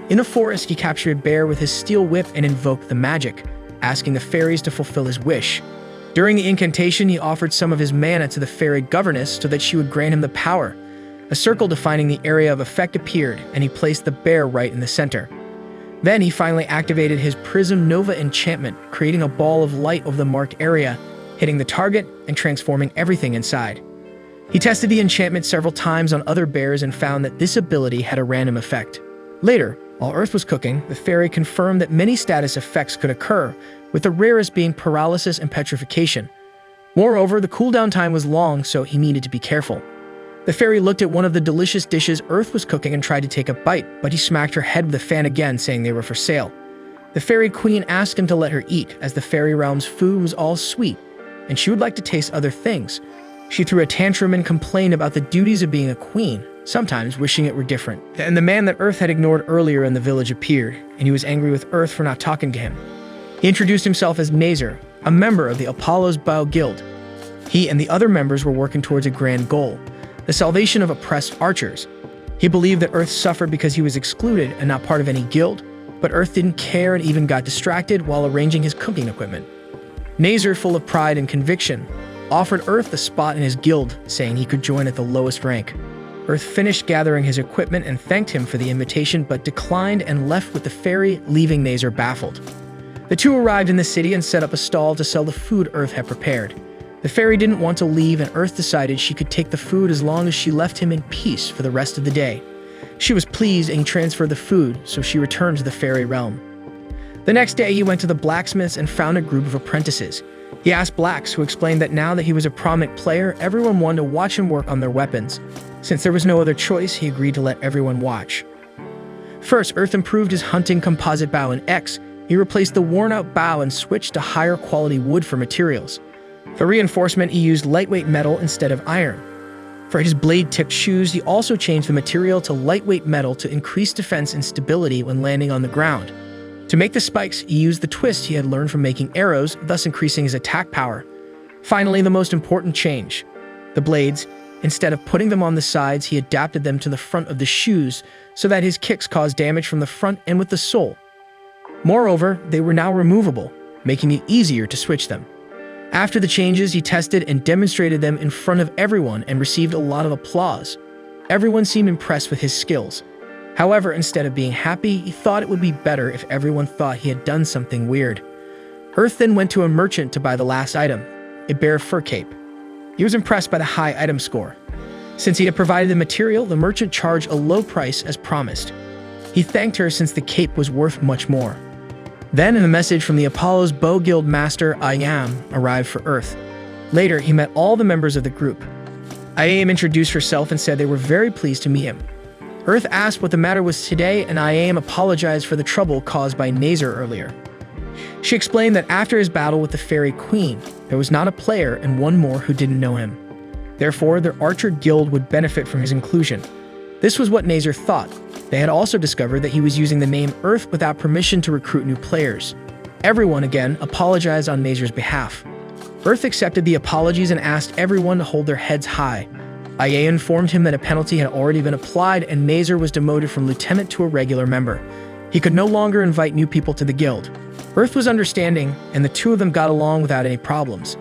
In a forest, he captured a bear with his steel whip and invoked the magic, asking the fairies to fulfill his wish. During the incantation, he offered some of his mana to the fairy governess so that she would grant him the power. A circle defining the area of effect appeared, and he placed the bear right in the center. Then he finally activated his Prism Nova enchantment, creating a ball of light over the marked area, hitting the target and transforming everything inside. He tested the enchantment several times on other bears and found that this ability had a random effect. Later, while Earth was cooking, the fairy confirmed that many status effects could occur, with the rarest being paralysis and petrification. Moreover, the cooldown time was long, so he needed to be careful. The fairy looked at one of the delicious dishes Earth was cooking and tried to take a bite, but he smacked her head with a fan again, saying they were for sale. The Fairy Queen asked him to let her eat, as the fairy realm's food was all sweet, and she would like to taste other things. She threw a tantrum and complained about the duties of being a queen, sometimes wishing it were different. And the man that Earth had ignored earlier in the village appeared, and he was angry with Earth for not talking to him. He introduced himself as Nazar, a member of the Apollo's Bow Guild. He and the other members were working towards a grand goal, the salvation of oppressed archers. He believed that Earth suffered because he was excluded and not part of any guild, but Earth didn't care and even got distracted while arranging his cooking equipment. Nazar, full of pride and conviction, offered Earth a spot in his guild, saying he could join at the lowest rank. Earth finished gathering his equipment and thanked him for the invitation, but declined and left with the fairy, leaving Nazar baffled. The two arrived in the city and set up a stall to sell the food Earth had prepared. The fairy didn't want to leave, and Earth decided she could take the food as long as she left him in peace for the rest of the day. She was pleased and he transferred the food, so she returned to the fairy realm. The next day, he went to the blacksmiths and found a group of apprentices. He asked Blacks, who explained that now that he was a prominent player, everyone wanted to watch him work on their weapons. Since there was no other choice, he agreed to let everyone watch. First, Earth improved his hunting composite bow in X. He He replaced the worn-out bow and switched to higher quality wood for materials. For reinforcement, he used lightweight metal instead of iron. For his blade-tipped shoes, he also changed the material to lightweight metal to increase defense and stability when landing on the ground. To make the spikes, he used the twist he had learned from making arrows, thus increasing his attack power. Finally, the most important change. The blades. Instead of putting them on the sides, he adapted them to the front of the shoes so that his kicks caused damage from the front and with the sole. Moreover, they were now removable, making it easier to switch them. After the changes, he tested and demonstrated them in front of everyone and received a lot of applause. Everyone seemed impressed with his skills. However, instead of being happy, he thought it would be better if everyone thought he had done something weird. Earth then went to a merchant to buy the last item, a bear fur cape. He was impressed by the high item score. Since he had provided the material, the merchant charged a low price as promised. He thanked her since the cape was worth much more. Then, a message from the Apollo's Bow Guild master, I Am, arrived for Earth. Later, he met all the members of the group. I Am introduced herself and said they were very pleased to meet him. Earth asked what the matter was today, and I Am apologized for the trouble caused by Nazar earlier. She explained that after his battle with the Fairy Queen, there was not a player and one more who didn't know him. Therefore, their archer guild would benefit from his inclusion. This was what Nazar thought. They had also discovered that he was using the name Earth without permission to recruit new players. Everyone, again, apologized on Nazar's behalf. Earth accepted the apologies and asked everyone to hold their heads high. Aya informed him that a penalty had already been applied and Nazar was demoted from lieutenant to a regular member. He could no longer invite new people to the guild. Earth was understanding, and the two of them got along without any problems.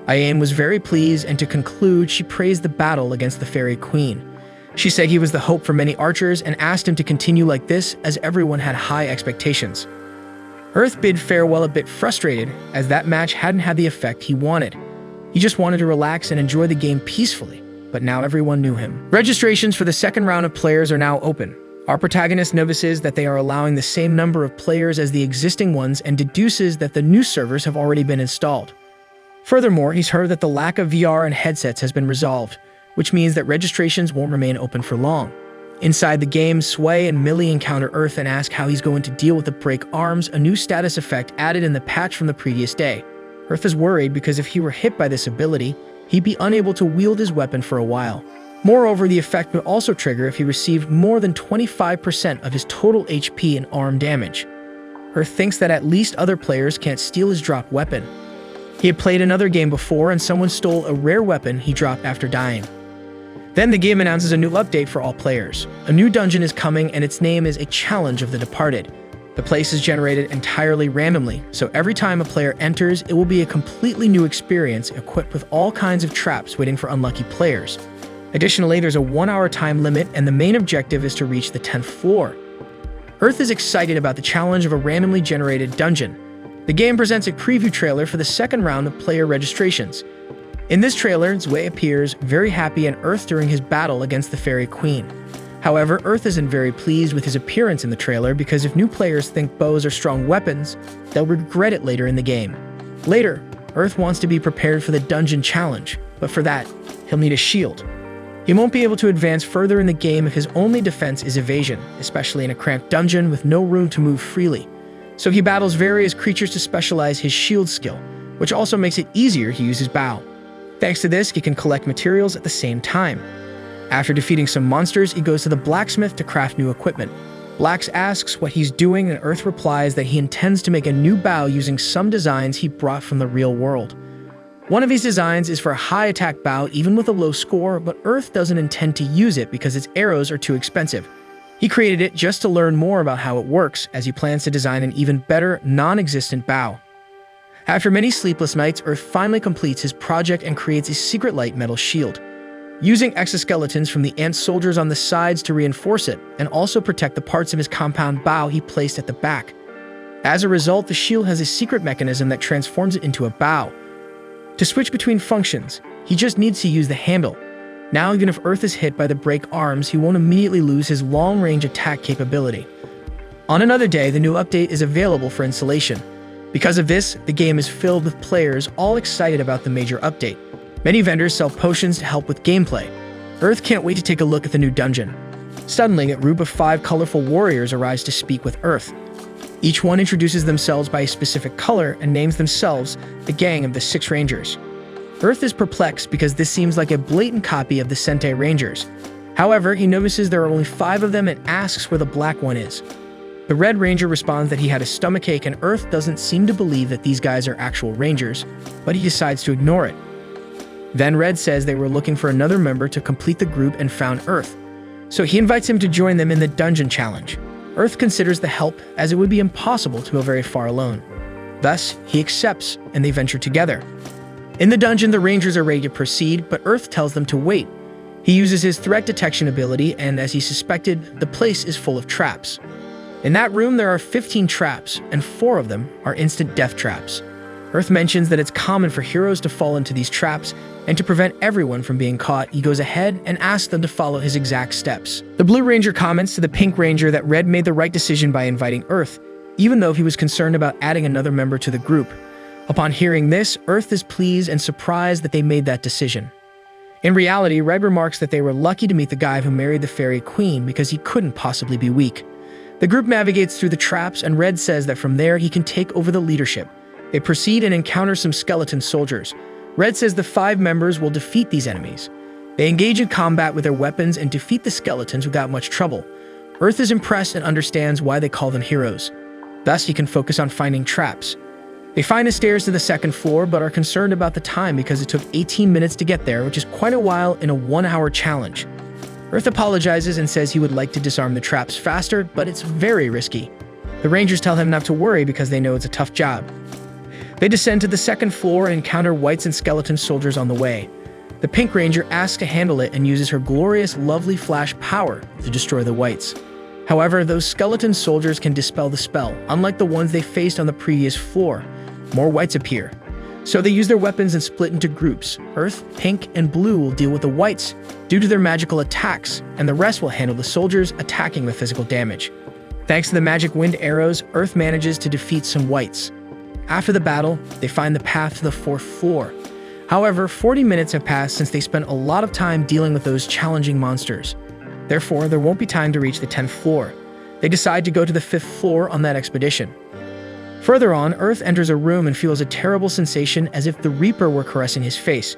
Ayame was very pleased, and to conclude, she praised the battle against the Fairy Queen. She said he was the hope for many archers and asked him to continue like this as everyone had high expectations. Earth bid farewell a bit frustrated as that match hadn't had the effect he wanted. He just wanted to relax and enjoy the game peacefully, but now everyone knew him. Registrations for the second round of players are now open. Our protagonist notices that they are allowing the same number of players as the existing ones and deduces that the new servers have already been installed. Furthermore, he's heard that the lack of VR and headsets has been resolved, which means that registrations won't remain open for long. Inside the game, Sway and Millie encounter Earth and ask how he's going to deal with the break arms, a new status effect added in the patch from the previous day. Earth is worried because if he were hit by this ability, he'd be unable to wield his weapon for a while. Moreover, the effect would also trigger if he received more than 25% of his total HP in arm damage. Earth thinks that at least other players can't steal his dropped weapon. He had played another game before and someone stole a rare weapon he dropped after dying. Then the game announces a new update for all players. A new dungeon is coming and its name is A Challenge of the Departed. The place is generated entirely randomly, so every time a player enters, it will be a completely new experience equipped with all kinds of traps waiting for unlucky players. Additionally, there's a 1-hour time limit, and the main objective is to reach the 10th floor. Earth is excited about the challenge of a randomly generated dungeon. The game presents a preview trailer for the second round of player registrations. In this trailer, Zwei appears very happy and Earth during his battle against the Fairy Queen. However, Earth isn't very pleased with his appearance in the trailer because if new players think bows are strong weapons, they'll regret it later in the game. Later, Earth wants to be prepared for the dungeon challenge, but for that, he'll need a shield. He won't be able to advance further in the game if his only defense is evasion, especially in a cramped dungeon with no room to move freely. So he battles various creatures to specialize his shield skill, which also makes it easier to use his bow. Thanks to this, he can collect materials at the same time. After defeating some monsters, he goes to the blacksmith to craft new equipment. Blax asks what he's doing, and Earth replies that he intends to make a new bow using some designs he brought from the real world. One of these designs is for a high attack bow even with a low score, but Earth doesn't intend to use it because its arrows are too expensive. He created it just to learn more about how it works, as he plans to design an even better, non-existent bow. After many sleepless nights, Earth finally completes his project and creates a secret light metal shield, using exoskeletons from the ant soldiers on the sides to reinforce it and also protect the parts of his compound bow he placed at the back. As a result, the shield has a secret mechanism that transforms it into a bow. To switch between functions, he just needs to use the handle. Now, even if Earth is hit by the break arms, he won't immediately lose his long-range attack capability. On another day, the new update is available for installation. Because of this, the game is filled with players all excited about the major update. Many vendors sell potions to help with gameplay. Earth can't wait to take a look at the new dungeon. Suddenly, a group of 5 colorful warriors arrives to speak with Earth. Each one introduces themselves by a specific color and names themselves the gang of the 6 Rangers. Earth is perplexed because this seems like a blatant copy of the Sentai Rangers. However, he notices there are only 5 of them and asks where the black one is. The Red Ranger responds that he had a stomachache, and Earth doesn't seem to believe that these guys are actual Rangers, but he decides to ignore it. Then Red says they were looking for another member to complete the group and found Earth, so he invites him to join them in the dungeon challenge. Earth considers the help, as it would be impossible to go very far alone. Thus, he accepts, and they venture together. In the dungeon, the Rangers are ready to proceed, but Earth tells them to wait. He uses his threat detection ability, and as he suspected, the place is full of traps. In that room, there are 15 traps, and 4 of them are instant death traps. Earth mentions that it's common for heroes to fall into these traps, and to prevent everyone from being caught, he goes ahead and asks them to follow his exact steps. The Blue Ranger comments to the Pink Ranger that Red made the right decision by inviting Earth, even though he was concerned about adding another member to the group. Upon hearing this, Earth is pleased and surprised that they made that decision. In reality, Red remarks that they were lucky to meet the guy who married the Fairy Queen because he couldn't possibly be weak. The group navigates through the traps, and Red says that from there he can take over the leadership. They proceed and encounter some skeleton soldiers. Red says the 5 members will defeat these enemies. They engage in combat with their weapons and defeat the skeletons without much trouble. Earth is impressed and understands why they call them heroes. Thus, he can focus on finding traps. They find the stairs to the 2nd floor, but are concerned about the time because it took 18 minutes to get there, which is quite a while in a 1-hour challenge. Earth apologizes and says he would like to disarm the traps faster, but it's very risky. The Rangers tell him not to worry because they know it's a tough job. They descend to the 2nd floor and encounter whites and skeleton soldiers on the way. The Pink Ranger asks to handle it and uses her glorious, lovely flash power to destroy the whites. However, those skeleton soldiers can dispel the spell, unlike the ones they faced on the previous floor. More whites appear. So they use their weapons and split into groups. Earth, Pink, and Blue will deal with the whites due to their magical attacks, and the rest will handle the soldiers attacking with physical damage. Thanks to the magic wind arrows, Earth manages to defeat some whites. After the battle, they find the path to the 4th floor. However, 40 minutes have passed since they spent a lot of time dealing with those challenging monsters. Therefore, there won't be time to reach the 10th floor. They decide to go to the 5th floor on that expedition. Further on, Earth enters a room and feels a terrible sensation as if the Reaper were caressing his face.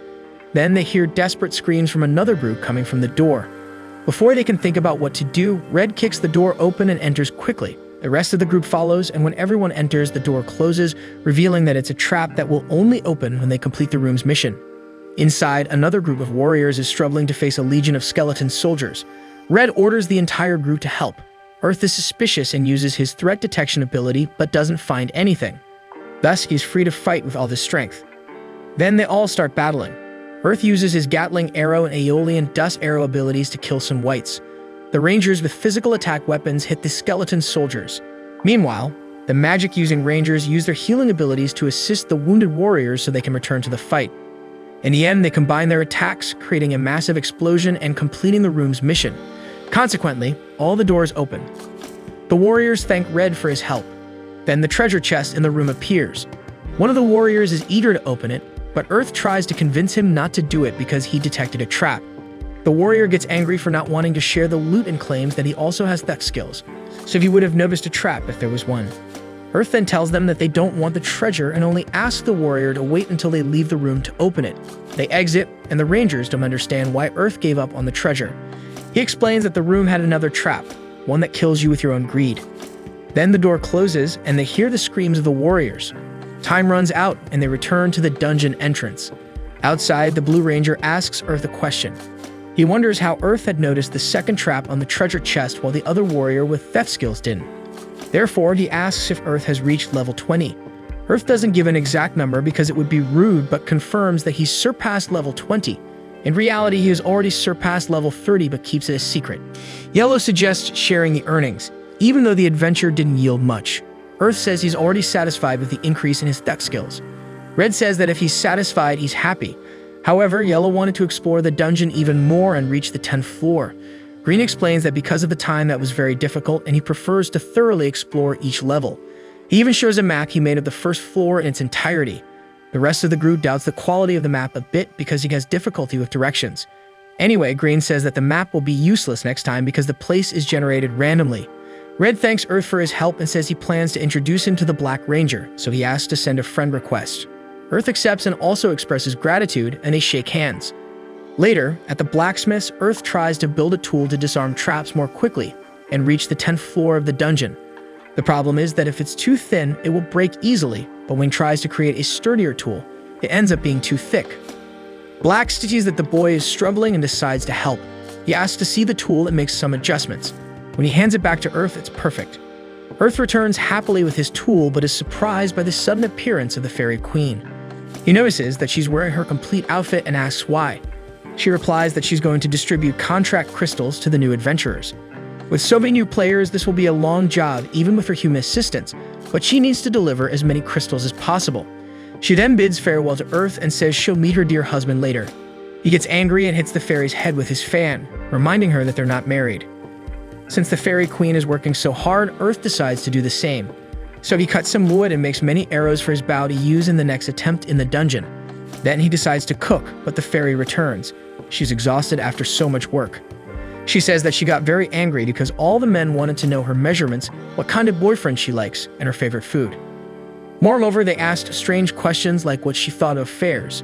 Then they hear desperate screams from another group coming from the door. Before they can think about what to do, Red kicks the door open and enters quickly. The rest of the group follows, and when everyone enters, the door closes, revealing that it's a trap that will only open when they complete the room's mission. Inside, another group of warriors is struggling to face a legion of skeleton soldiers. Red orders the entire group to help. Earth is suspicious and uses his threat detection ability, but doesn't find anything. Thus, he's free to fight with all his strength. Then they all start battling. Earth uses his Gatling arrow and Aeolian dust arrow abilities to kill some whites. The Rangers with physical attack weapons hit the skeleton soldiers. Meanwhile, the magic-using Rangers use their healing abilities to assist the wounded warriors so they can return to the fight. In the end, they combine their attacks, creating a massive explosion and completing the room's mission. Consequently, all the doors open. The warriors thank Red for his help. Then the treasure chest in the room appears. One of the warriors is eager to open it, but Earth tries to convince him not to do it because he detected a trap. The warrior gets angry for not wanting to share the loot and claims that he also has theft skills, so he would have noticed a trap if there was one. Earth then tells them that they don't want the treasure and only asks the warrior to wait until they leave the room to open it. They exit, and the Rangers don't understand why Earth gave up on the treasure. He explains that the room had another trap, one that kills you with your own greed. Then the door closes, and they hear the screams of the warriors. Time runs out, and they return to the dungeon entrance. Outside, the Blue Ranger asks Earth a question. He wonders how Earth had noticed the 2nd trap on the treasure chest while the other warrior with theft skills didn't. Therefore, he asks if Earth has reached level 20. Earth doesn't give an exact number because it would be rude, but confirms that he's surpassed level 20. In reality, he has already surpassed level 30 but keeps it a secret. Yellow suggests sharing the earnings, even though the adventure didn't yield much. Earth says he's already satisfied with the increase in his theft skills. Red says that if he's satisfied, he's happy. However, Yellow wanted to explore the dungeon even more and reach the 10th floor. Green explains that because of the time that was very difficult and he prefers to thoroughly explore each level. He even shows a map he made of the 1st floor in its entirety. The rest of the group doubts the quality of the map a bit because he has difficulty with directions. Anyway, Green says that the map will be useless next time because the place is generated randomly. Red thanks Earth for his help and says he plans to introduce him to the Black Ranger, so he asks to send a friend request. Earth accepts and also expresses gratitude, and they shake hands. Later, at the blacksmith's, Earth tries to build a tool to disarm traps more quickly and reach the 10th floor of the dungeon. The problem is that if it's too thin, it will break easily, but when he tries to create a sturdier tool, it ends up being too thick. Black sees that the boy is struggling and decides to help. He asks to see the tool and makes some adjustments. When he hands it back to Earth, it's perfect. Earth returns happily with his tool, but is surprised by the sudden appearance of the Fairy Queen. He notices that she's wearing her complete outfit and asks why. She replies that she's going to distribute contract crystals to the new adventurers. With so many new players, this will be a long job, even with her human assistants, but she needs to deliver as many crystals as possible. She then bids farewell to Earth and says she'll meet her dear husband later. He gets angry and hits the fairy's head with his fan, reminding her that they're not married. Since the Fairy Queen is working so hard, Earth decides to do the same. So he cuts some wood and makes many arrows for his bow to use in the next attempt in the dungeon. Then he decides to cook, but the fairy returns. She's exhausted after so much work. She says that she got very angry because all the men wanted to know her measurements, what kind of boyfriend she likes, and her favorite food. Moreover, they asked strange questions like what she thought of fairs.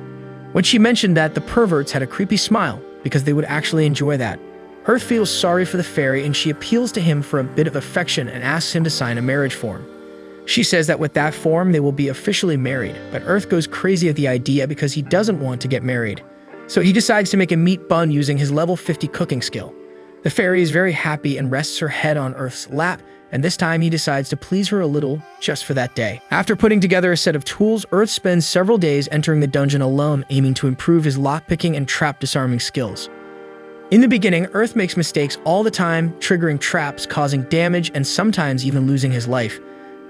When she mentioned that, the perverts had a creepy smile because they would actually enjoy that. Earth feels sorry for the fairy and she appeals to him for a bit of affection and asks him to sign a marriage form. She says that with that form, they will be officially married, but Earth goes crazy at the idea because he doesn't want to get married. So he decides to make a meat bun using his level 50 cooking skill. The fairy is very happy and rests her head on Earth's lap, and this time he decides to please her a little just for that day. After putting together a set of tools, Earth spends several days entering the dungeon alone, aiming to improve his lockpicking and trap disarming skills. In the beginning, Earth makes mistakes all the time, triggering traps, causing damage, and sometimes even losing his life.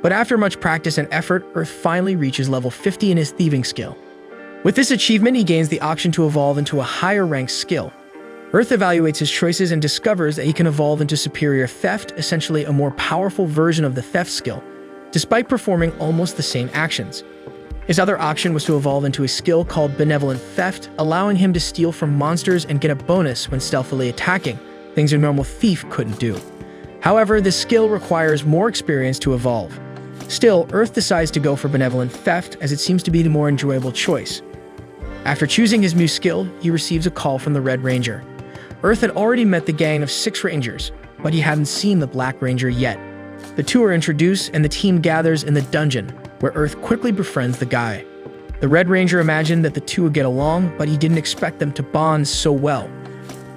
But after much practice and effort, Earth finally reaches level 50 in his thieving skill. With this achievement, he gains the option to evolve into a higher ranked skill. Earth evaluates his choices and discovers that he can evolve into Superior Theft, essentially a more powerful version of the theft skill, despite performing almost the same actions. His other option was to evolve into a skill called Benevolent Theft, allowing him to steal from monsters and get a bonus when stealthily attacking, things a normal thief couldn't do. However, this skill requires more experience to evolve. Still, Earth decides to go for Benevolent Theft as it seems to be the more enjoyable choice. After choosing his new skill, he receives a call from the Red Ranger. Earth had already met the gang of 6 Rangers, but he hadn't seen the Black Ranger yet. The two are introduced and the team gathers in the dungeon, where Earth quickly befriends the guy. The Red Ranger imagined that the two would get along, but he didn't expect them to bond so well.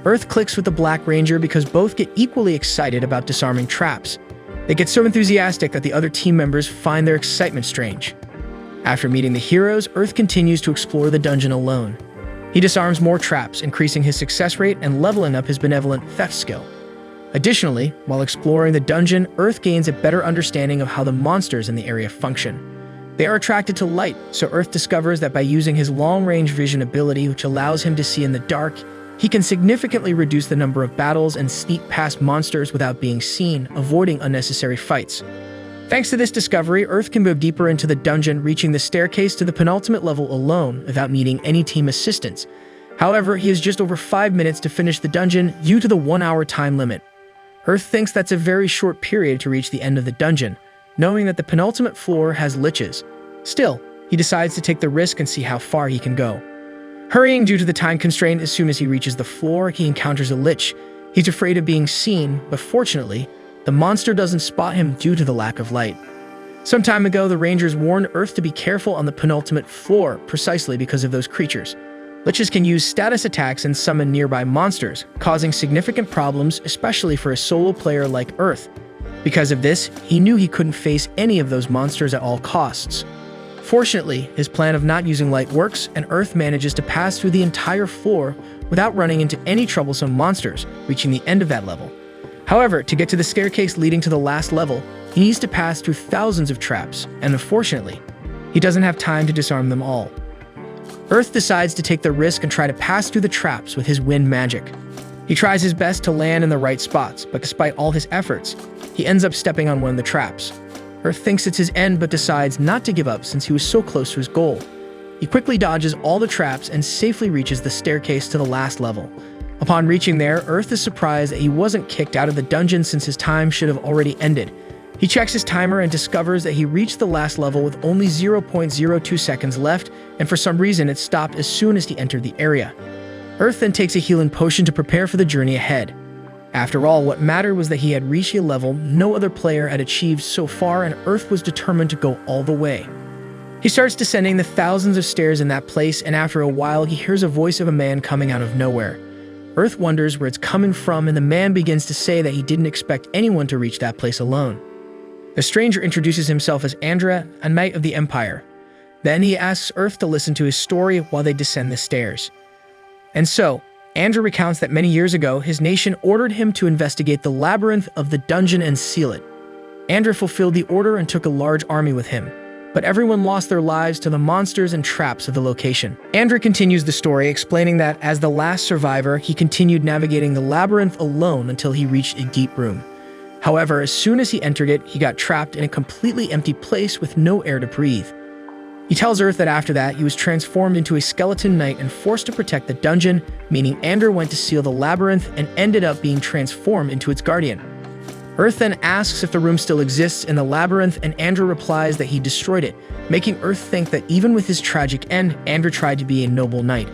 Earth clicks with the Black Ranger because both get equally excited about disarming traps. They get so enthusiastic that the other team members find their excitement strange. After meeting the heroes, Earth continues to explore the dungeon alone. He disarms more traps, increasing his success rate and leveling up his Benevolent Theft skill. Additionally, while exploring the dungeon, Earth gains a better understanding of how the monsters in the area function. They are attracted to light, so Earth discovers that by using his long-range vision ability, which allows him to see in the dark, he can significantly reduce the number of battles and sneak past monsters without being seen, avoiding unnecessary fights. Thanks to this discovery, Earth can move deeper into the dungeon, reaching the staircase to the penultimate level alone without needing any team assistance. However, he has just over 5 minutes to finish the dungeon due to the 1-hour time limit. Earth thinks that's a very short period to reach the end of the dungeon, knowing that the penultimate floor has liches. Still, he decides to take the risk and see how far he can go. Hurrying due to the time constraint, as soon as he reaches the floor, he encounters a lich. He's afraid of being seen, but fortunately, the monster doesn't spot him due to the lack of light. Some time ago, the Rangers warned Earth to be careful on the penultimate floor precisely because of those creatures. Liches can use status attacks and summon nearby monsters, causing significant problems, especially for a solo player like Earth. Because of this, he knew he couldn't face any of those monsters at all costs. Fortunately, his plan of not using light works, and Earth manages to pass through the entire floor without running into any troublesome monsters, reaching the end of that level. However, to get to the staircase leading to the last level, he needs to pass through thousands of traps, and unfortunately, he doesn't have time to disarm them all. Earth decides to take the risk and try to pass through the traps with his wind magic. He tries his best to land in the right spots, but despite all his efforts, he ends up stepping on one of the traps. Earth thinks it's his end but decides not to give up since he was so close to his goal. He quickly dodges all the traps and safely reaches the staircase to the last level. Upon reaching there, Earth is surprised that he wasn't kicked out of the dungeon since his time should have already ended. He checks his timer and discovers that he reached the last level with only 0.02 seconds left, and for some reason it stopped as soon as he entered the area. Earth then takes a healing potion to prepare for the journey ahead. After all, what mattered was that he had reached a level no other player had achieved so far, and Earth was determined to go all the way. He starts descending the thousands of stairs in that place, and after a while he hears a voice of a man coming out of nowhere. Earth wonders where it's coming from, and the man begins to say that he didn't expect anyone to reach that place alone. The stranger introduces himself as Andra, a knight of the Empire. Then he asks Earth to listen to his story while they descend the stairs. And so, Andra recounts that many years ago, his nation ordered him to investigate the labyrinth of the dungeon and seal it. Andra fulfilled the order and took a large army with him, but everyone lost their lives to the monsters and traps of the location. Andra continues the story, explaining that as the last survivor, he continued navigating the labyrinth alone until he reached a deep room. However, as soon as he entered it, he got trapped in a completely empty place with no air to breathe. He tells Earth that after that, he was transformed into a skeleton knight and forced to protect the dungeon, meaning Andra went to seal the labyrinth and ended up being transformed into its guardian. Earth then asks if the room still exists in the labyrinth, and Andra replies that he destroyed it, making Earth think that even with his tragic end, Andra tried to be a noble knight.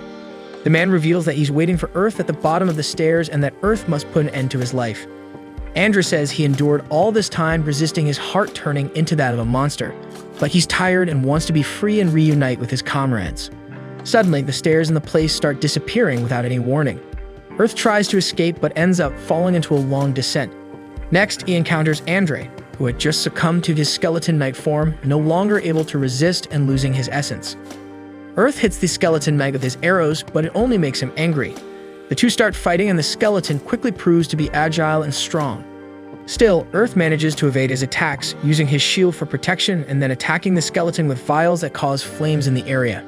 The man reveals that he's waiting for Earth at the bottom of the stairs and that Earth must put an end to his life. Andra says he endured all this time, resisting his heart turning into that of a monster, but he's tired and wants to be free and reunite with his comrades. Suddenly, the stairs in the place start disappearing without any warning. Earth tries to escape but ends up falling into a long descent. Next, he encounters Andre, who had just succumbed to his skeleton knight form, no longer able to resist and losing his essence. Earth hits the skeleton knight with his arrows, but it only makes him angry. The two start fighting, and the skeleton quickly proves to be agile and strong. Still, Earth manages to evade his attacks, using his shield for protection and then attacking the skeleton with vials that cause flames in the area.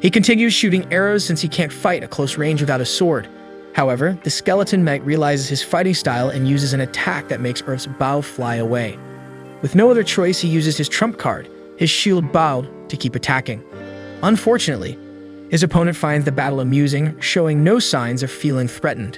He continues shooting arrows since he can't fight at close range without a sword. However, the skeleton knight realizes his fighting style and uses an attack that makes Earth's bow fly away. With no other choice, he uses his trump card, his shield bow, to keep attacking. Unfortunately, his opponent finds the battle amusing, showing no signs of feeling threatened.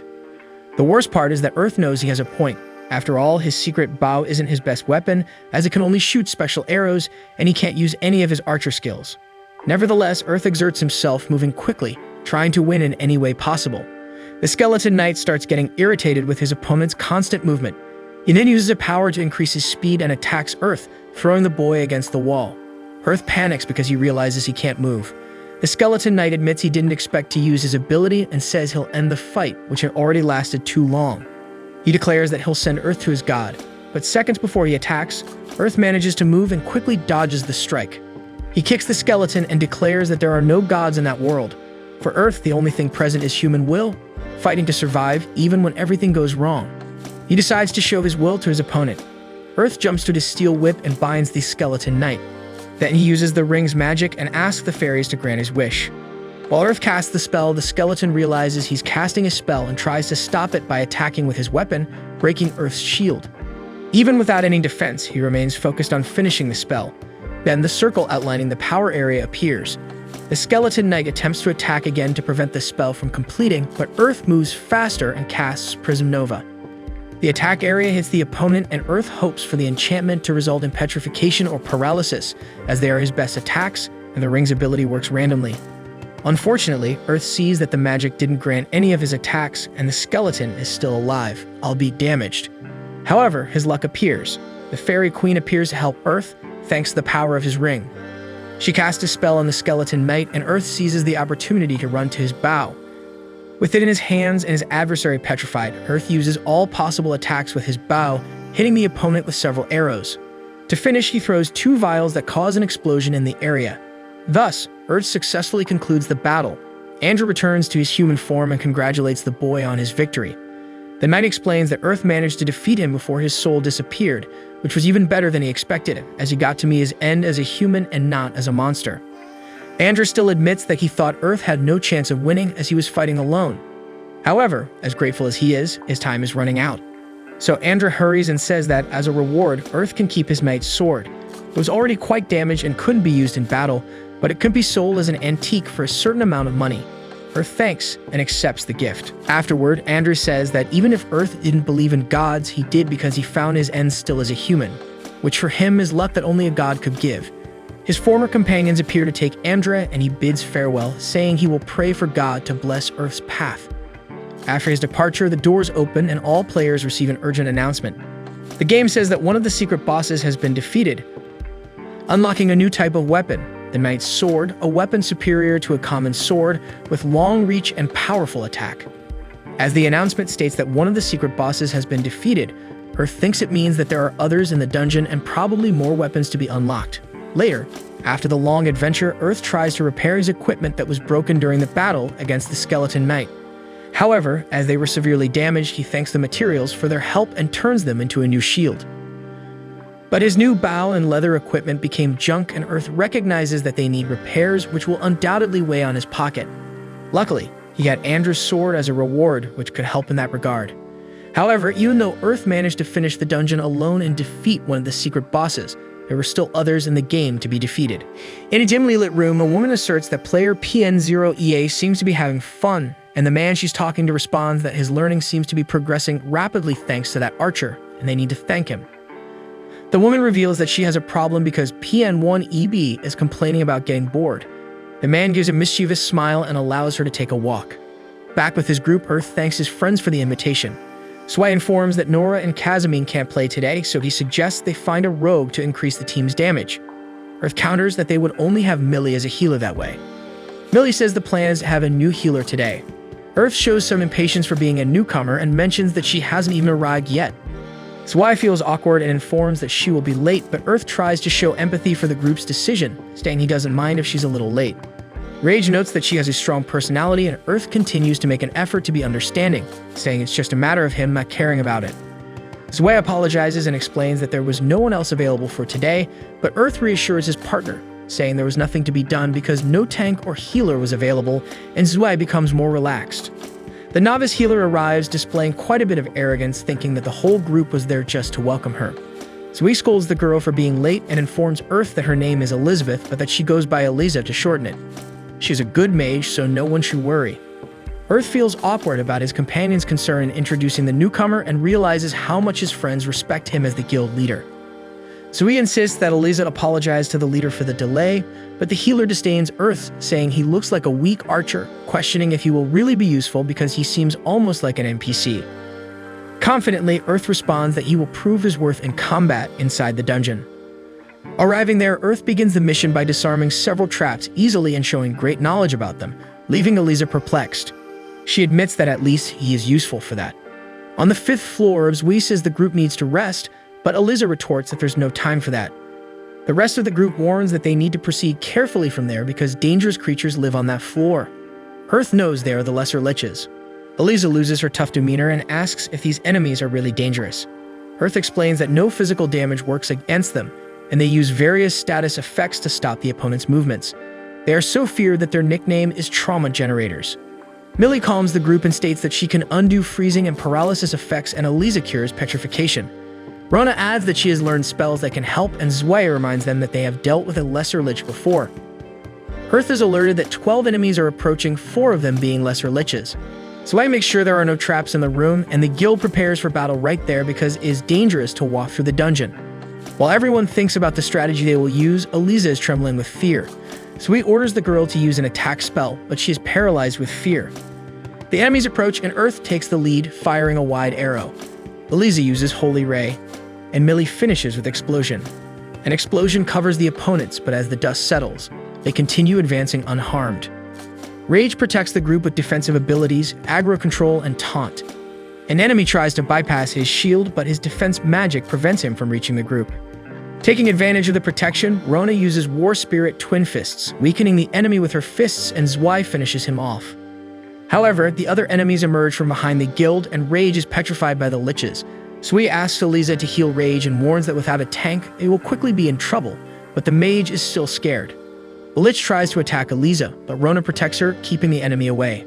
The worst part is that Earth knows he has a point. After all, his secret bow isn't his best weapon, as it can only shoot special arrows, and he can't use any of his archer skills. Nevertheless, Earth exerts himself, moving quickly, trying to win in any way possible. The skeleton knight starts getting irritated with his opponent's constant movement. He then uses a power to increase his speed and attacks Earth, throwing the boy against the wall. Earth panics because he realizes he can't move. The skeleton knight admits he didn't expect to use his ability and says he'll end the fight, which had already lasted too long. He declares that he'll send Earth to his god, but seconds before he attacks, Earth manages to move and quickly dodges the strike. He kicks the skeleton and declares that there are no gods in that world. For Earth, the only thing present is human will, fighting to survive even when everything goes wrong. He decides to show his will to his opponent. Earth jumps to his steel whip and binds the skeleton knight. Then he uses the ring's magic and asks the fairies to grant his wish. While Earth casts the spell, the skeleton realizes he's casting a spell and tries to stop it by attacking with his weapon, breaking Earth's shield. Even without any defense, he remains focused on finishing the spell. Then the circle outlining the power area appears. The skeleton knight attempts to attack again to prevent the spell from completing, but Earth moves faster and casts Prism Nova. The attack area hits the opponent, and Earth hopes for the enchantment to result in petrification or paralysis, as they are his best attacks, and the ring's ability works randomly. Unfortunately, Earth sees that the magic didn't grant any of his attacks, and the skeleton is still alive, albeit damaged. However, his luck appears. The Fairy Queen appears to help Earth, thanks to the power of his ring. She casts a spell on the skeleton knight, and Earth seizes the opportunity to run to his bow. With it in his hands and his adversary petrified, Earth uses all possible attacks with his bow, hitting the opponent with several arrows. To finish, he throws 2 vials that cause an explosion in the area. Thus, Earth successfully concludes the battle. Andrew returns to his human form and congratulates the boy on his victory. The knight explains that Earth managed to defeat him before his soul disappeared, which was even better than he expected, as he got to meet his end as a human and not as a monster. Andrew still admits that he thought Earth had no chance of winning as he was fighting alone. However, as grateful as he is, his time is running out. So Andrew hurries and says that, as a reward, Earth can keep his knight's sword. It was already quite damaged and couldn't be used in battle, but it could be sold as an antique for a certain amount of money. Earth thanks and accepts the gift. Afterward, Andrew says that even if Earth didn't believe in gods, he did because he found his end still as a human, which for him is luck that only a god could give. His former companions appear to take Andrea and he bids farewell, saying he will pray for God to bless Earth's path. After his departure, the doors open and all players receive an urgent announcement. The game says that one of the secret bosses has been defeated, unlocking a new type of weapon, the Knight's Sword, a weapon superior to a common sword with long reach and powerful attack. As the announcement states that one of the secret bosses has been defeated, Earth thinks it means that there are others in the dungeon and probably more weapons to be unlocked. Later, after the long adventure, Earth tries to repair his equipment that was broken during the battle against the Skeleton Knight. However, as they were severely damaged, he thanks the materials for their help and turns them into a new shield. But his new bow and leather equipment became junk, and Earth recognizes that they need repairs, which will undoubtedly weigh on his pocket. Luckily, he got Andrew's sword as a reward, which could help in that regard. However, even though Earth managed to finish the dungeon alone and defeat one of the secret bosses, there were still others in the game to be defeated. In a dimly lit room, a woman asserts that player PN0EA seems to be having fun, and the man she's talking to responds that his learning seems to be progressing rapidly thanks to that archer, and they need to thank him. The woman reveals that she has a problem because PN1EB is complaining about getting bored. The man gives a mischievous smile and allows her to take a walk. Back with his group, Earth thanks his friends for the invitation. Swai informs that Nora and Kazamine can't play today, so he suggests they find a rogue to increase the team's damage. Earth counters that they would only have Millie as a healer that way. Millie says the plan is to have a new healer today. Earth shows some impatience for being a newcomer and mentions that she hasn't even arrived yet. Swai feels awkward and informs that she will be late, but Earth tries to show empathy for the group's decision, saying he doesn't mind if she's a little late. Rage notes that she has a strong personality, and Earth continues to make an effort to be understanding, saying it's just a matter of him not caring about it. Swai apologizes and explains that there was no one else available for today, but Earth reassures his partner, saying there was nothing to be done because no tank or healer was available, and Zwei becomes more relaxed. The novice healer arrives, displaying quite a bit of arrogance, thinking that the whole group was there just to welcome her. Zwei scolds the girl for being late and informs Earth that her name is Elizabeth, but that she goes by Eliza to shorten it. She's a good mage, so no one should worry. Earth feels awkward about his companion's concern in introducing the newcomer and realizes how much his friends respect him as the guild leader. Zwei insists that Eliza apologize to the leader for the delay, but the healer disdains Earth, saying he looks like a weak archer, questioning if he will really be useful because he seems almost like an NPC. Confidently, Earth responds that he will prove his worth in combat inside the dungeon. Arriving there, Earth begins the mission by disarming several traps easily and showing great knowledge about them, leaving Eliza perplexed. She admits that at least he is useful for that. On the 5th floor, Zwei says the group needs to rest, but Eliza retorts that there's no time for that. The rest of the group warns that they need to proceed carefully from there because dangerous creatures live on that floor. Earth knows they are the lesser liches. Eliza loses her tough demeanor and asks if these enemies are really dangerous. Earth explains that no physical damage works against them, and they use various status effects to stop the opponent's movements. They are so feared that their nickname is Trauma Generators. Millie calms the group and states that she can undo freezing and paralysis effects, and Eliza cures petrification. Rona adds that she has learned spells that can help, and Zwei reminds them that they have dealt with a lesser lich before. Earth is alerted that 12 enemies are approaching, 4 of them being lesser liches. Zwei makes sure there are no traps in the room, and the guild prepares for battle right there because it is dangerous to walk through the dungeon. While everyone thinks about the strategy they will use, Eliza is trembling with fear. Zwei orders the girl to use an attack spell, but she is paralyzed with fear. The enemies approach, and Earth takes the lead, firing a wide arrow. Eliza uses Holy Ray, and Millie finishes with Explosion. An explosion covers the opponents, but as the dust settles, they continue advancing unharmed. Rage protects the group with defensive abilities, aggro control, and taunt. An enemy tries to bypass his shield, but his defense magic prevents him from reaching the group. Taking advantage of the protection, Rona uses War Spirit Twin Fists, weakening the enemy with her fists, and Zwei finishes him off. However, the other enemies emerge from behind the guild, and Rage is petrified by the liches. Zwei asks Eliza to heal Rage and warns that without a tank, it will quickly be in trouble, but the mage is still scared. The lich tries to attack Eliza, but Rona protects her, keeping the enemy away.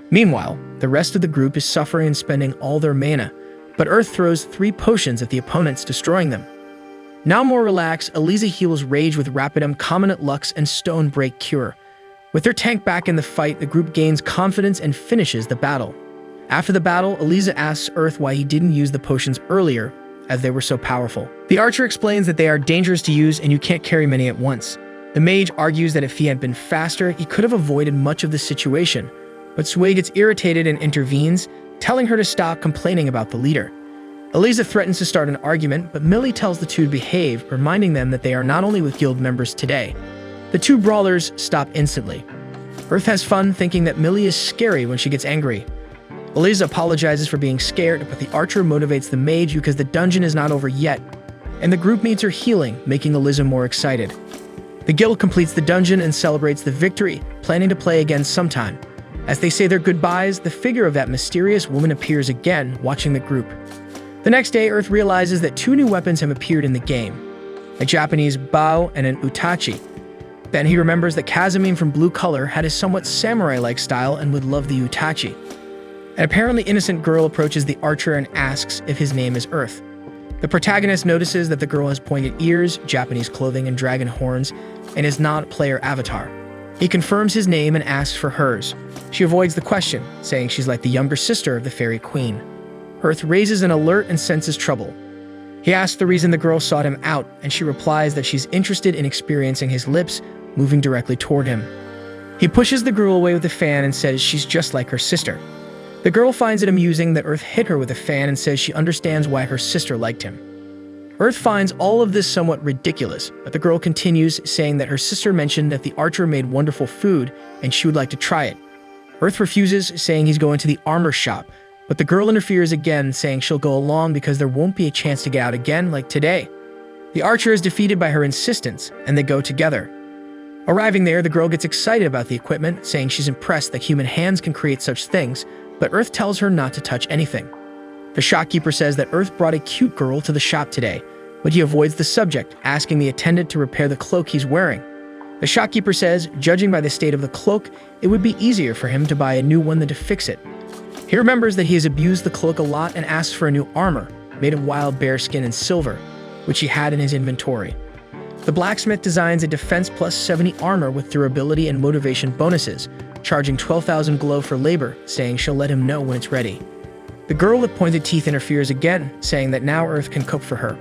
Meanwhile, the rest of the group is suffering and spending all their mana, but Earth throws 3 potions at the opponents, destroying them. Now more relaxed, Eliza heals Rage with Rapidum, Commandant Lux, and Stone Break Cure. With their tank back in the fight, the group gains confidence and finishes the battle. After the battle, Eliza asks Earth why he didn't use the potions earlier, as they were so powerful. The archer explains that they are dangerous to use and you can't carry many at once. The mage argues that if he had been faster, he could have avoided much of the situation, but Sui gets irritated and intervenes, telling her to stop complaining about the leader. Eliza threatens to start an argument, but Millie tells the two to behave, reminding them that they are not only with guild members today. The two brawlers stop instantly. Earth has fun thinking that Millie is scary when she gets angry. Eliza apologizes for being scared, but the archer motivates the mage because the dungeon is not over yet, and the group needs her healing, making Eliza more excited. The guild completes the dungeon and celebrates the victory, planning to play again sometime. As they say their goodbyes, the figure of that mysterious woman appears again, watching the group. The next day, Earth realizes that two new weapons have appeared in the game, a Japanese bao and an utachi. Then he remembers that Kazumine from Blue Color had a somewhat samurai-like style and would love the utachi. An apparently innocent girl approaches the archer and asks if his name is Earth. The protagonist notices that the girl has pointed ears, Japanese clothing, and dragon horns, and is not a player avatar. He confirms his name and asks for hers. She avoids the question, saying she's like the younger sister of the fairy queen. Earth raises an alert and senses trouble. He asks the reason the girl sought him out, and she replies that she's interested in experiencing his lips, moving directly toward him. He pushes the girl away with a fan and says she's just like her sister. The girl finds it amusing that Earth hit her with a fan and says she understands why her sister liked him. Earth finds all of this somewhat ridiculous, but the girl continues, saying that her sister mentioned that the archer made wonderful food and she would like to try it. Earth refuses, saying he's going to the armor shop, but the girl interferes again, saying she'll go along because there won't be a chance to get out again like today. The archer is defeated by her insistence, and they go together. Arriving there, the girl gets excited about the equipment, saying she's impressed that human hands can create such things, but Earth tells her not to touch anything. The shopkeeper says that Earth brought a cute girl to the shop today, but he avoids the subject, asking the attendant to repair the cloak he's wearing. The shopkeeper says, judging by the state of the cloak, it would be easier for him to buy a new one than to fix it. He remembers that he has abused the cloak a lot and asks for a new armor, made of wild bear skin and silver, which he had in his inventory. The blacksmith designs a defense plus 70 armor with durability and motivation bonuses, charging 12,000 glow for labor, saying she'll let him know when it's ready. The girl with pointed teeth interferes again, saying that now Earth can cook for her.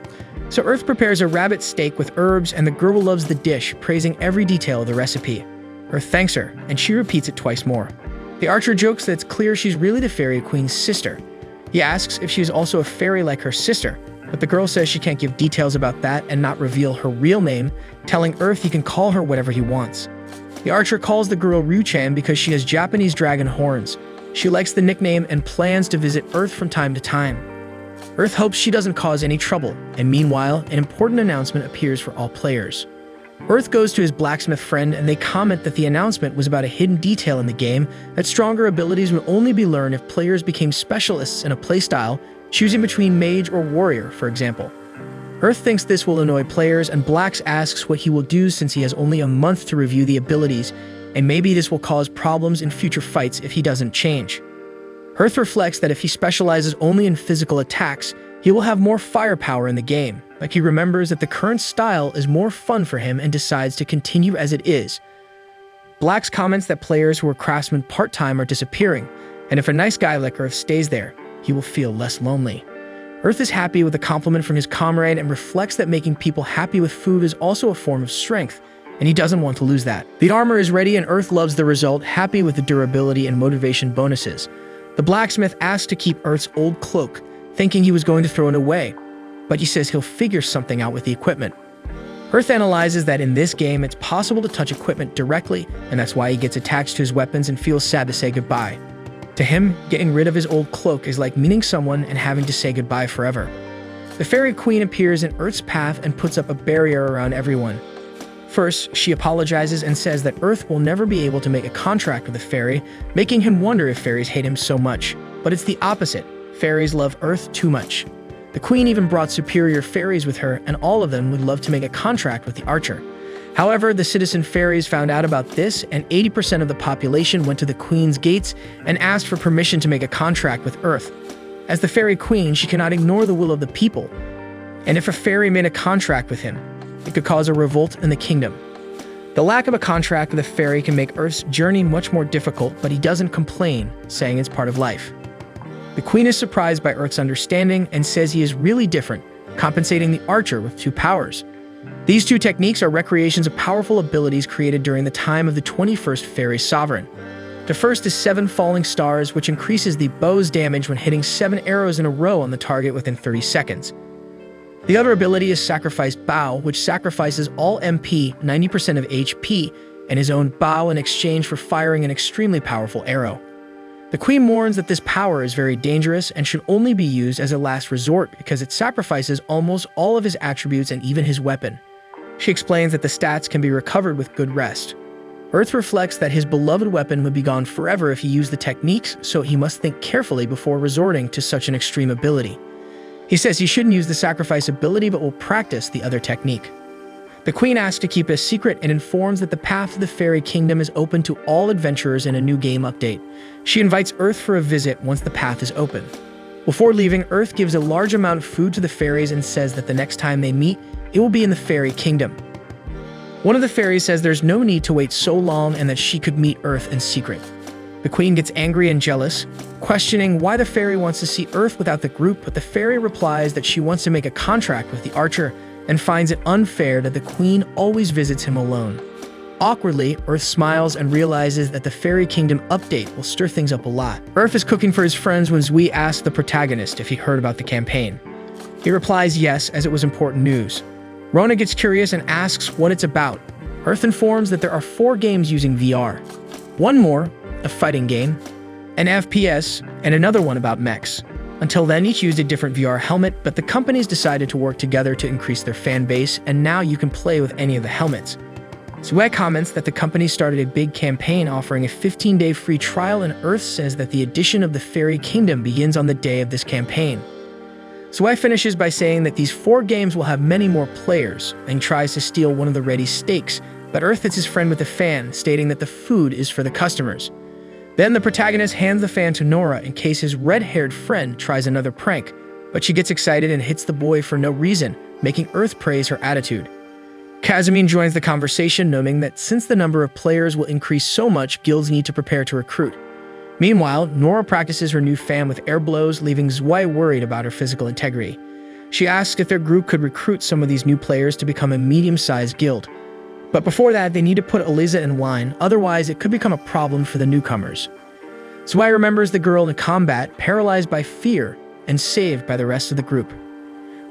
So Earth prepares a rabbit steak with herbs, and the girl loves the dish, praising every detail of the recipe. Earth thanks her, and she repeats it twice more. The archer jokes that it's clear she's really the fairy queen's sister. He asks if she is also a fairy like her sister, but the girl says she can't give details about that and not reveal her real name, telling Earth he can call her whatever he wants. The archer calls the girl Ryuchan because she has Japanese dragon horns. She likes the nickname and plans to visit Earth from time to time. Earth hopes she doesn't cause any trouble, and meanwhile, an important announcement appears for all players. Earth goes to his blacksmith friend and they comment that the announcement was about a hidden detail in the game, that stronger abilities would only be learned if players became specialists in a playstyle, choosing between mage or warrior, for example. Earth thinks this will annoy players, and Blacks asks what he will do since he has only a month to review the abilities, and maybe this will cause problems in future fights if he doesn't change. Earth reflects that if he specializes only in physical attacks, he will have more firepower in the game, but he remembers that the current style is more fun for him and decides to continue as it is. Blacks comments that players who are craftsmen part-time are disappearing, and if a nice guy like Earth stays there, he will feel less lonely. Earth is happy with the compliment from his comrade and reflects that making people happy with food is also a form of strength, and he doesn't want to lose that. The armor is ready and Earth loves the result, happy with the durability and motivation bonuses. The blacksmith asks to keep Earth's old cloak, thinking he was going to throw it away, but he says he'll figure something out with the equipment. Earth analyzes that in this game it's possible to touch equipment directly, and that's why he gets attached to his weapons and feels sad to say goodbye. To him, getting rid of his old cloak is like meeting someone and having to say goodbye forever. The fairy queen appears in Earth's path and puts up a barrier around everyone. First, she apologizes and says that Earth will never be able to make a contract with a fairy, making him wonder if fairies hate him so much. But it's the opposite. Fairies love Earth too much. The queen even brought superior fairies with her, and all of them would love to make a contract with the archer. However, the citizen fairies found out about this, and 80% of the population went to the queen's gates and asked for permission to make a contract with Earth. As the fairy queen, she cannot ignore the will of the people, and if a fairy made a contract with him, it could cause a revolt in the kingdom. The lack of a contract with a fairy can make Earth's journey much more difficult, but he doesn't complain, saying it's part of life. The Queen is surprised by Earth's understanding and says he is really different, compensating the archer with 2 powers. These 2 techniques are recreations of powerful abilities created during the time of the 21st Fairy Sovereign. The first is 7 falling stars, which increases the bow's damage when hitting 7 arrows in a row on the target within 30 seconds. The other ability is Sacrifice Bow, which sacrifices all MP, 90% of HP, and his own bow in exchange for firing an extremely powerful arrow. The Queen warns that this power is very dangerous and should only be used as a last resort because it sacrifices almost all of his attributes and even his weapon. She explains that the stats can be recovered with good rest. Earth reflects that his beloved weapon would be gone forever if he used the techniques, so he must think carefully before resorting to such an extreme ability. He says he shouldn't use the sacrifice ability but will practice the other technique. The Queen asks to keep it a secret and informs that the path to the Fairy Kingdom is open to all adventurers in a new game update. She invites Earth for a visit once the path is open. Before leaving, Earth gives a large amount of food to the fairies and says that the next time they meet, it will be in the Fairy Kingdom. One of the fairies says there's no need to wait so long and that she could meet Earth in secret. The Queen gets angry and jealous, questioning why the fairy wants to see Earth without the group, but the fairy replies that she wants to make a contract with the archer and finds it unfair that the Queen always visits him alone. Awkwardly, Earth smiles and realizes that the Fairy Kingdom update will stir things up a lot. Earth is cooking for his friends when Zui asks the protagonist if he heard about the campaign. He replies yes, as it was important news. Rona gets curious and asks what it's about. Earth informs that there are 4 games using VR. One more, a fighting game, an FPS, and another one about mechs. Until then, each used a different VR helmet, but the companies decided to work together to increase their fan base, and now you can play with any of the helmets. Zue comments that the company started a big campaign offering a 15-day free trial, and Earth says that the addition of the Fairy Kingdom begins on the day of this campaign. Zue finishes by saying that these 4 games will have many more players, and tries to steal one of the ready steaks, but Earth hits his friend with a fan, stating that the food is for the customers. Then the protagonist hands the fan to Nora in case his red-haired friend tries another prank, but she gets excited and hits the boy for no reason, making Earth praise her attitude. Casimine joins the conversation, noting that since the number of players will increase so much, guilds need to prepare to recruit. Meanwhile, Nora practices her new fan with air blows, leaving Zwei worried about her physical integrity. She asks if their group could recruit some of these new players to become a medium-sized guild. But before that, they need to put Eliza in line, otherwise it could become a problem for the newcomers. Zwei remembers the girl in combat, paralyzed by fear, and saved by the rest of the group.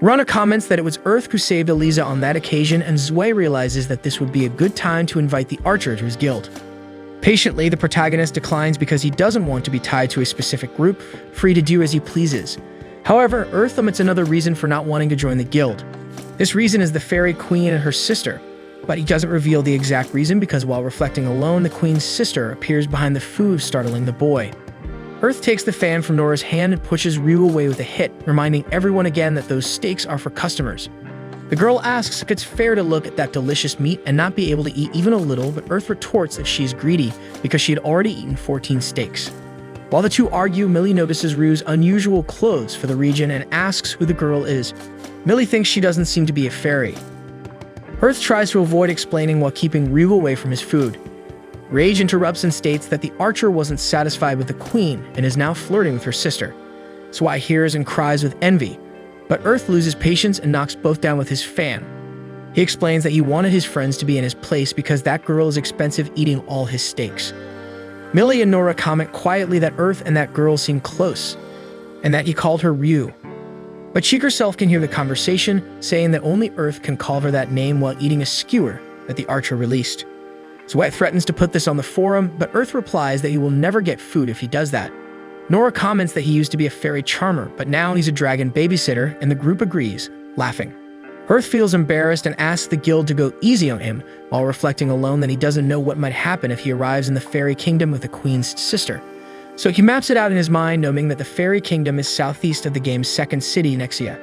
Rana comments that it was Earth who saved Eliza on that occasion, and Zwei realizes that this would be a good time to invite the archer to his guild. Patiently, the protagonist declines because he doesn't want to be tied to a specific group, free to do as he pleases. However, Earth omits another reason for not wanting to join the guild. This reason is the Fairy Queen and her sister, but he doesn't reveal the exact reason because while reflecting alone, the Queen's sister appears behind the food, startling the boy. Earth takes the fan from Nora's hand and pushes Ryu away with a hit, reminding everyone again that those steaks are for customers. The girl asks if it's fair to look at that delicious meat and not be able to eat even a little, but Earth retorts that she is greedy because she had already eaten 14 steaks. While the two argue, Millie notices Ryu's unusual clothes for the region and asks who the girl is. Millie thinks she doesn't seem to be a fairy. Earth tries to avoid explaining while keeping Ryu away from his food. Rage interrupts and states that the archer wasn't satisfied with the queen and is now flirting with her sister. Zwei hears and cries with envy, but Earth loses patience and knocks both down with his fan. He explains that he wanted his friends to be in his place because that girl is expensive, eating all his steaks. Millie and Nora comment quietly that Earth and that girl seem close, and that he called her Ryu. But she herself can hear the conversation, saying that only Earth can call her that name while eating a skewer that the archer released. Zwei threatens to put this on the forum, but Earth replies that he will never get food if he does that. Nora comments that he used to be a fairy charmer, but now he's a dragon babysitter, and the group agrees, laughing. Earth feels embarrassed and asks the guild to go easy on him, while reflecting alone that he doesn't know what might happen if he arrives in the Fairy Kingdom with the Queen's sister. So he maps it out in his mind, knowing that the Fairy Kingdom is southeast of the game's second city, Nexia.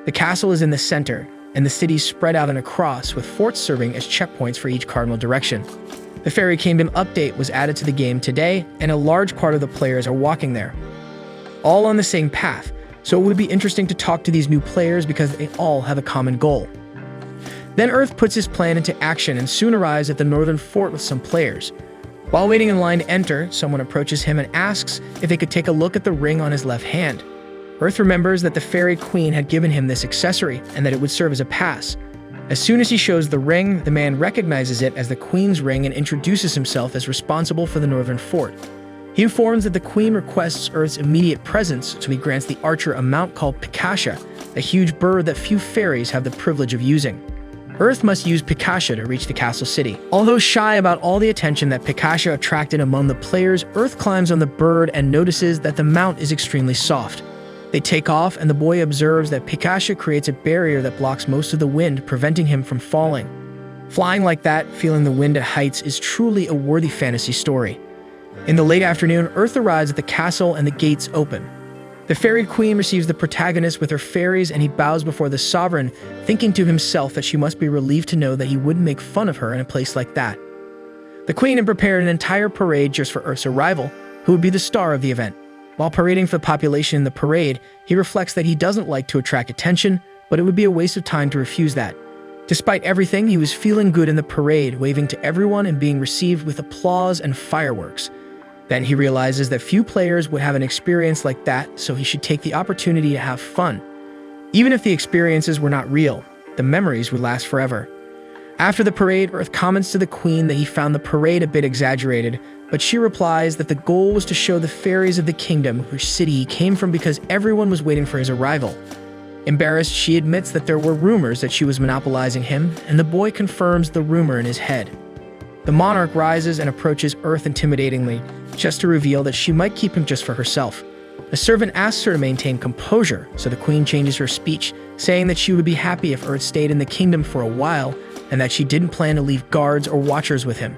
The castle is in the center, and the cities spread out and across, with forts serving as checkpoints for each cardinal direction. The Fairy Kingdom update was added to the game today, and a large part of the players are walking there, all on the same path, so it would be interesting to talk to these new players because they all have a common goal. Then Earth puts his plan into action and soon arrives at the northern fort with some players. While waiting in line to enter, someone approaches him and asks if they could take a look at the ring on his left hand. Earth remembers that the fairy queen had given him this accessory and that it would serve as a pass. As soon as he shows the ring, the man recognizes it as the queen's ring and introduces himself as responsible for the northern fort. He informs that the queen requests Earth's immediate presence, so he grants the archer a mount called Pikasha, a huge bird that few fairies have the privilege of using. Earth must use Pikasha to reach the castle city. Although shy about all the attention that Pikasha attracted among the players, Earth climbs on the bird and notices that the mount is extremely soft. They take off, and the boy observes that Pikasha creates a barrier that blocks most of the wind, preventing him from falling. Flying like that, feeling the wind at heights, is truly a worthy fantasy story. In the late afternoon, Earth arrives at the castle and the gates open. The fairy queen receives the protagonist with her fairies, and he bows before the sovereign, thinking to himself that she must be relieved to know that he wouldn't make fun of her in a place like that. The queen had prepared an entire parade just for Earth's arrival, who would be the star of the event. While parading for the population in the parade, he reflects that he doesn't like to attract attention, but it would be a waste of time to refuse that. Despite everything, he was feeling good in the parade, waving to everyone and being received with applause and fireworks. Then he realizes that few players would have an experience like that, so he should take the opportunity to have fun. Even if the experiences were not real, the memories would last forever. After the parade, Earth comments to the queen that he found the parade a bit exaggerated, but she replies that the goal was to show the fairies of the kingdom which city he came from because everyone was waiting for his arrival. Embarrassed, she admits that there were rumors that she was monopolizing him, and the boy confirms the rumor in his head. The monarch rises and approaches Earth intimidatingly, just to reveal that she might keep him just for herself. A servant asks her to maintain composure, so the queen changes her speech, saying that she would be happy if Earth stayed in the kingdom for a while, and that she didn't plan to leave guards or watchers with him.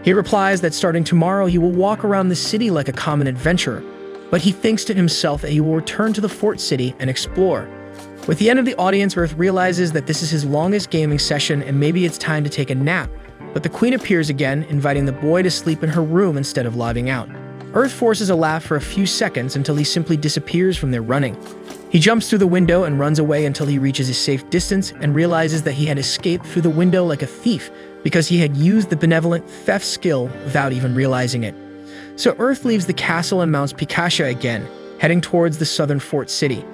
He replies that starting tomorrow he will walk around the city like a common adventurer, but he thinks to himself that he will return to the fort city and explore. With the end of the audience, Earth realizes that this is his longest gaming session and maybe it's time to take a nap, but the queen appears again, inviting the boy to sleep in her room instead of logging out. Earth forces a laugh for a few seconds until he simply disappears from their running. He jumps through the window and runs away until he reaches a safe distance and realizes that he had escaped through the window like a thief because he had used the benevolent theft skill without even realizing it. So Earth leaves the castle and mounts Pikasha again, heading towards the southern fort city.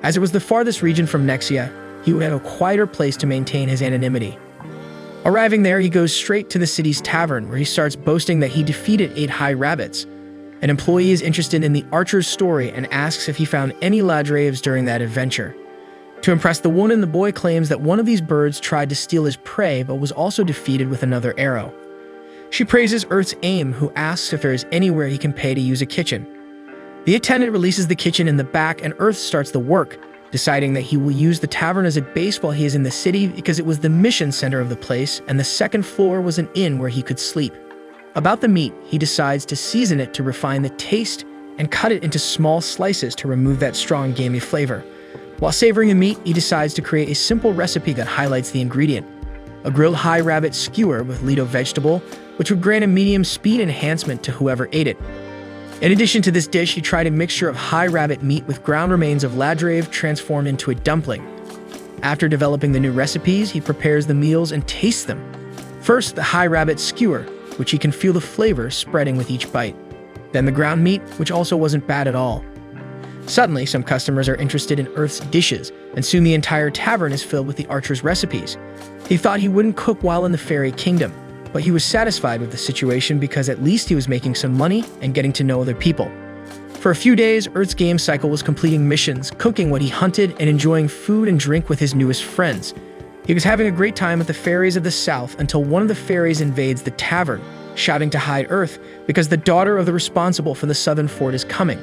As it was the farthest region from Nexia, he would have a quieter place to maintain his anonymity. Arriving there, he goes straight to the city's tavern, where he starts boasting that he defeated 8 high rabbits. An employee is interested in the archer's story and asks if he found any ladraves during that adventure. To impress the woman, the boy claims that one of these birds tried to steal his prey but was also defeated with another arrow. She praises Earth's aim, who asks if there is anywhere he can pay to use a kitchen. The attendant releases the kitchen in the back and Earth starts the work, deciding that he will use the tavern as a base while he is in the city because it was the mission center of the place and the second floor was an inn where he could sleep. About the meat, he decides to season it to refine the taste and cut it into small slices to remove that strong gamey flavor. While savoring the meat, he decides to create a simple recipe that highlights the ingredient: a grilled high rabbit skewer with Lido vegetable, which would grant a medium speed enhancement to whoever ate it. In addition to this dish, he tried a mixture of high rabbit meat with ground remains of ladrave transformed into a dumpling. After developing the new recipes, he prepares the meals and tastes them. First, the high rabbit skewer, which he can feel the flavor spreading with each bite. Then the ground meat, which also wasn't bad at all. Suddenly, some customers are interested in Earth's dishes, and soon the entire tavern is filled with the archer's recipes. He thought he wouldn't cook while in the fairy kingdom, but he was satisfied with the situation because at least he was making some money and getting to know other people. For a few days, Earth's game cycle was completing missions, cooking what he hunted, and enjoying food and drink with his newest friends. He was having a great time with the fairies of the south until one of the fairies invades the tavern, shouting to hide Earth because the daughter of the responsible for the southern fort is coming.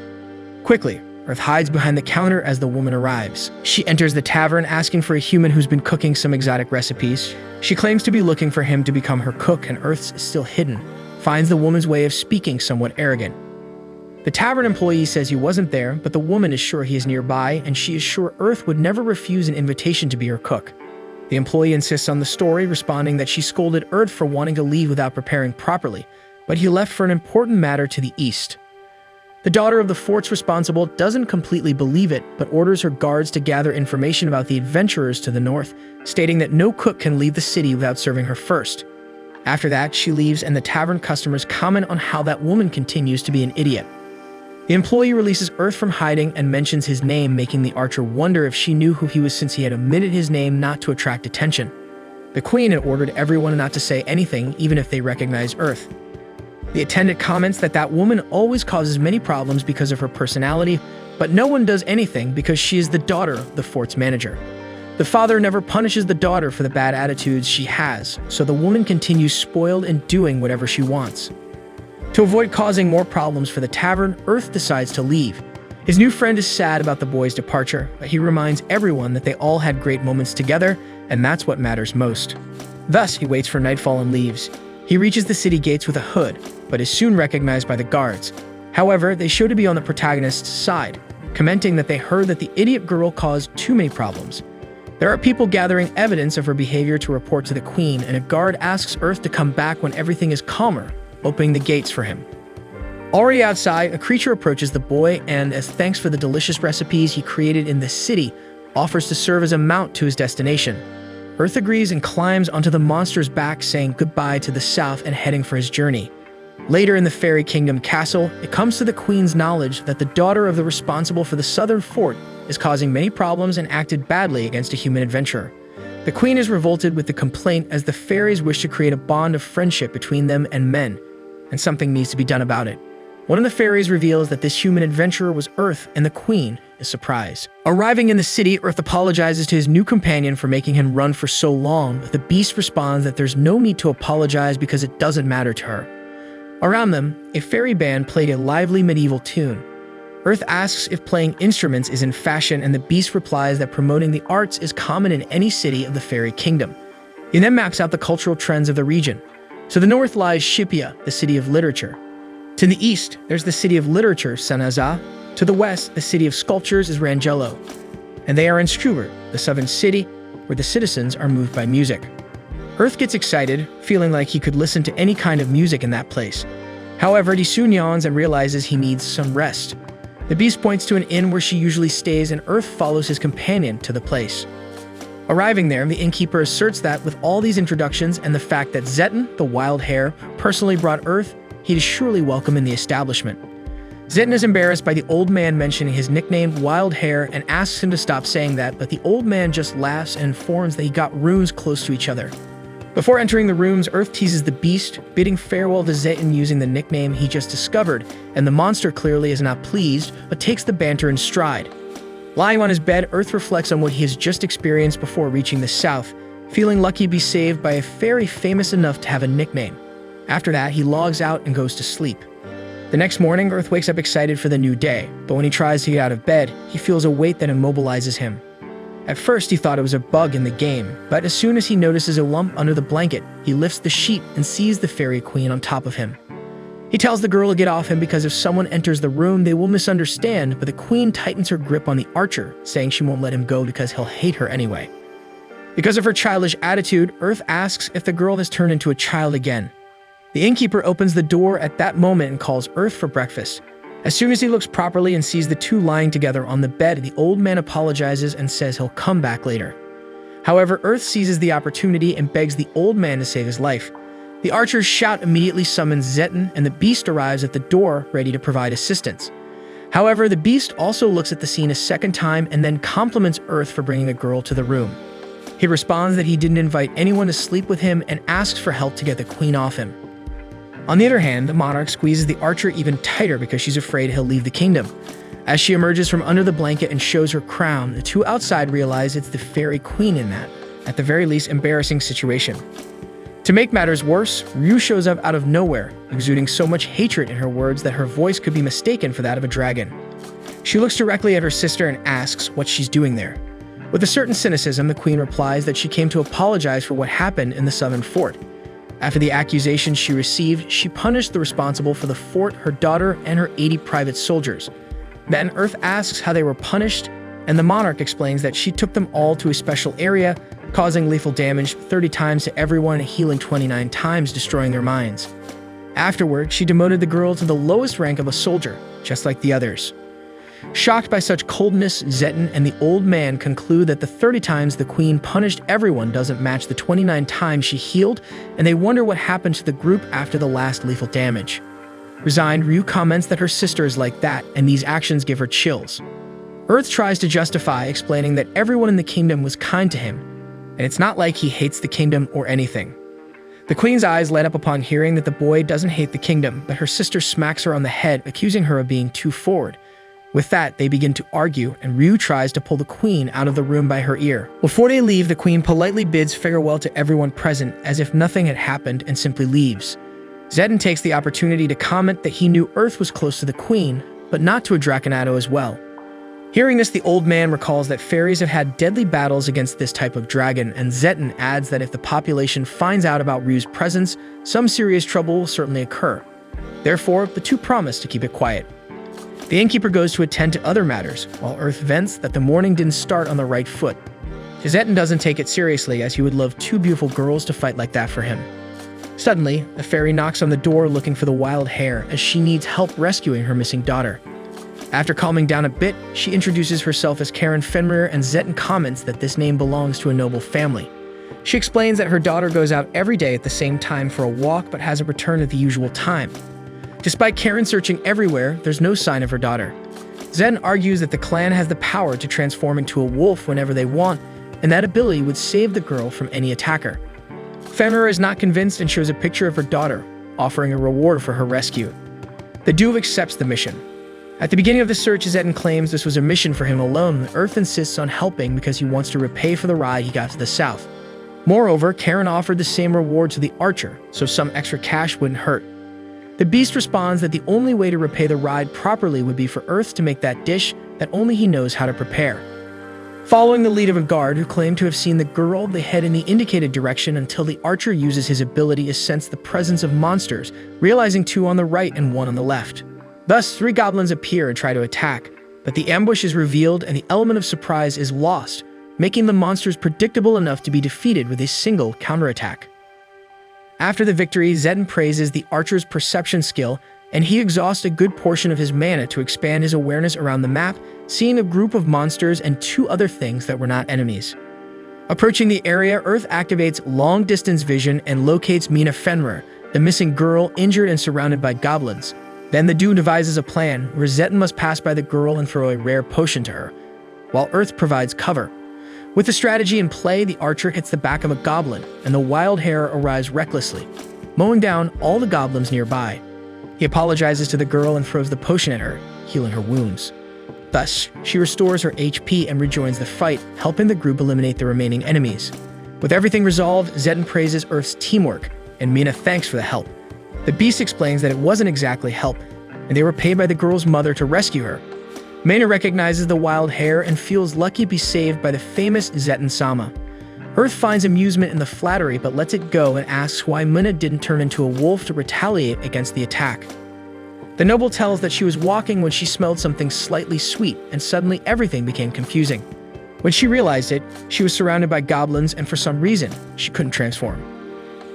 Quickly, Earth hides behind the counter as the woman arrives. She enters the tavern asking for a human who's been cooking some exotic recipes. She claims to be looking for him to become her cook, and Earth's is still hidden, finds the woman's way of speaking somewhat arrogant. The tavern employee says he wasn't there, but the woman is sure he is nearby, and she is sure Earth would never refuse an invitation to be her cook. The employee insists on the story, responding that she scolded Earth for wanting to leave without preparing properly, but he left for an important matter to the east. The daughter of the fort's responsible doesn't completely believe it, but orders her guards to gather information about the adventurers to the north, stating that no cook can leave the city without serving her first. After that, she leaves and the tavern customers comment on how that woman continues to be an idiot. The employee releases Earth from hiding and mentions his name, making the archer wonder if she knew who he was since he had omitted his name not to attract attention. The queen had ordered everyone not to say anything, even if they recognize Earth. The attendant comments that that woman always causes many problems because of her personality, but no one does anything because she is the daughter of the fort's manager. The father never punishes the daughter for the bad attitudes she has, so the woman continues spoiled and doing whatever she wants. To avoid causing more problems for the tavern, Earth decides to leave. His new friend is sad about the boy's departure, but he reminds everyone that they all had great moments together, and that's what matters most. Thus, he waits for nightfall and leaves. He reaches the city gates with a hood, but is soon recognized by the guards. However, they show to be on the protagonist's side, commenting that they heard that the idiot girl caused too many problems. There are people gathering evidence of her behavior to report to the queen, and a guard asks Earth to come back when everything is calmer, opening the gates for him. Already outside, a creature approaches the boy and, as thanks for the delicious recipes he created in the city, offers to serve as a mount to his destination. Earth agrees and climbs onto the monster's back, saying goodbye to the south and heading for his journey. Later in the Fairy Kingdom castle, it comes to the queen's knowledge that the daughter of the responsible for the southern fort is causing many problems and acted badly against a human adventurer. The queen is revolted with the complaint as the fairies wish to create a bond of friendship between them and men, and something needs to be done about it. One of the fairies reveals that this human adventurer was Earth, and the queen is surprised. Arriving in the city, Earth apologizes to his new companion for making him run for so long, but the beast responds that there's no need to apologize because it doesn't matter to her. Around them, a fairy band played a lively medieval tune. Earth asks if playing instruments is in fashion, and the beast replies that promoting the arts is common in any city of the Fairy Kingdom. He then maps out the cultural trends of the region. To the north lies Shipia, the city of literature. To the east, there's the city of literature, Sanaza. To the west, the city of sculptures is Rangello. And they are in Strubert, the southern city, where the citizens are moved by music. Earth gets excited, feeling like he could listen to any kind of music in that place. However, he soon yawns and realizes he needs some rest. The beast points to an inn where she usually stays, and Earth follows his companion to the place. Arriving there, the innkeeper asserts that with all these introductions and the fact that Zetten, the wild hare, personally brought Earth, he is surely welcome in the establishment. Zetten is embarrassed by the old man mentioning his nickname Wild Hare and asks him to stop saying that, but the old man just laughs and informs that he got rooms close to each other. Before entering the rooms, Earth teases the beast, bidding farewell to Zetten using the nickname he just discovered, and the monster clearly is not pleased, but takes the banter in stride. Lying on his bed, Earth reflects on what he has just experienced before reaching the south, feeling lucky to be saved by a fairy famous enough to have a nickname. After that, he logs out and goes to sleep. The next morning, Earth wakes up excited for the new day, but when he tries to get out of bed, he feels a weight that immobilizes him. At first, he thought it was a bug in the game, but as soon as he notices a lump under the blanket, he lifts the sheet and sees the fairy queen on top of him. He tells the girl to get off him because if someone enters the room, they will misunderstand, but the queen tightens her grip on the archer, saying she won't let him go because he'll hate her anyway. Because of her childish attitude, Earth asks if the girl has turned into a child again. The innkeeper opens the door at that moment and calls Earth for breakfast. As soon as he looks properly and sees the two lying together on the bed, the old man apologizes and says he'll come back later. However, Earth seizes the opportunity and begs the old man to save his life. The archer's shout immediately summons Zetten, and the beast arrives at the door, ready to provide assistance. However, the beast also looks at the scene a second time and then compliments Earth for bringing the girl to the room. He responds that he didn't invite anyone to sleep with him and asks for help to get the queen off him. On the other hand, the monarch squeezes the archer even tighter because she's afraid he'll leave the kingdom. As she emerges from under the blanket and shows her crown, the two outside realize it's the fairy queen in that, at the very least, embarrassing situation. To make matters worse, Ryu shows up out of nowhere, exuding so much hatred in her words that her voice could be mistaken for that of a dragon. She looks directly at her sister and asks what she's doing there. With a certain cynicism, the queen replies that she came to apologize for what happened in the southern fort. After the accusations she received, she punished the responsible for the fort, her daughter, and her 80 private soldiers. Then Earth asks how they were punished, and the monarch explains that she took them all to a special area, causing lethal damage 30 times to everyone and healing 29 times, destroying their minds. Afterward, she demoted the girl to the lowest rank of a soldier, just like the others. Shocked by such coldness, Zeton and the old man conclude that the 30 times the queen punished everyone doesn't match the 29 times she healed, and they wonder what happened to the group after the last lethal damage. Resigned, Ryu comments that her sister is like that, and these actions give her chills. Earth tries to justify, explaining that everyone in the kingdom was kind to him, and it's not like he hates the kingdom or anything. The queen's eyes light up upon hearing that the boy doesn't hate the kingdom, but her sister smacks her on the head, accusing her of being too forward. With that, they begin to argue, and Ryu tries to pull the queen out of the room by her ear. Before they leave, the queen politely bids farewell to everyone present, as if nothing had happened, and simply leaves. Zeton takes the opportunity to comment that he knew Earth was close to the queen, but not to a Draconato as well. Hearing this, the old man recalls that fairies have had deadly battles against this type of dragon, and Zeton adds that if the population finds out about Ryu's presence, some serious trouble will certainly occur. Therefore, the two promise to keep it quiet. The innkeeper goes to attend to other matters, while Earth vents that the morning didn't start on the right foot. Zeton doesn't take it seriously, as he would love two beautiful girls to fight like that for him. Suddenly, a fairy knocks on the door looking for the wild hare, as she needs help rescuing her missing daughter. After calming down a bit, she introduces herself as Karen Fenrir, and Zeton comments that this name belongs to a noble family. She explains that her daughter goes out every day at the same time for a walk but hasn't returned at the usual time. Despite Karen searching everywhere, there's no sign of her daughter. Zeton argues that the clan has the power to transform into a wolf whenever they want, and that ability would save the girl from any attacker. Fenrir is not convinced and shows a picture of her daughter, offering a reward for her rescue. The duo accepts the mission. At the beginning of the search, Zeton claims this was a mission for him alone, and Earth insists on helping because he wants to repay for the ride he got to the south. Moreover, Karen offered the same reward to the archer, so some extra cash wouldn't hurt. The beast responds that the only way to repay the ride properly would be for Earth to make that dish that only he knows how to prepare. Following the lead of a guard who claimed to have seen the girl, they head in the indicated direction until the archer uses his ability to sense the presence of monsters, realizing two on the right and one on the left. Thus, 3 goblins appear and try to attack, but the ambush is revealed and the element of surprise is lost, making the monsters predictable enough to be defeated with a single counterattack. After the victory, Zeton praises the archer's perception skill, and he exhausts a good portion of his mana to expand his awareness around the map, seeing a group of monsters and 2 other things that were not enemies. Approaching the area, Earth activates long-distance vision and locates Mina Fenrir, the missing girl injured and surrounded by goblins. Then the duo devises a plan where Zeton must pass by the girl and throw a rare potion to her, while Earth provides cover. With the strategy in play, the archer hits the back of a goblin, and the wild hare arrives recklessly, mowing down all the goblins nearby. He apologizes to the girl and throws the potion at her, healing her wounds. Thus, she restores her HP and rejoins the fight, helping the group eliminate the remaining enemies. With everything resolved, Zeton praises Earth's teamwork, and Mina thanks for the help. The beast explains that it wasn't exactly help, and they were paid by the girl's mother to rescue her. Mina recognizes the wild hare and feels lucky to be saved by the famous Zeton Sama. Earth finds amusement in the flattery but lets it go and asks why Mina didn't turn into a wolf to retaliate against the attack. The noble tells that she was walking when she smelled something slightly sweet, and suddenly everything became confusing. When she realized it, she was surrounded by goblins and for some reason, she couldn't transform.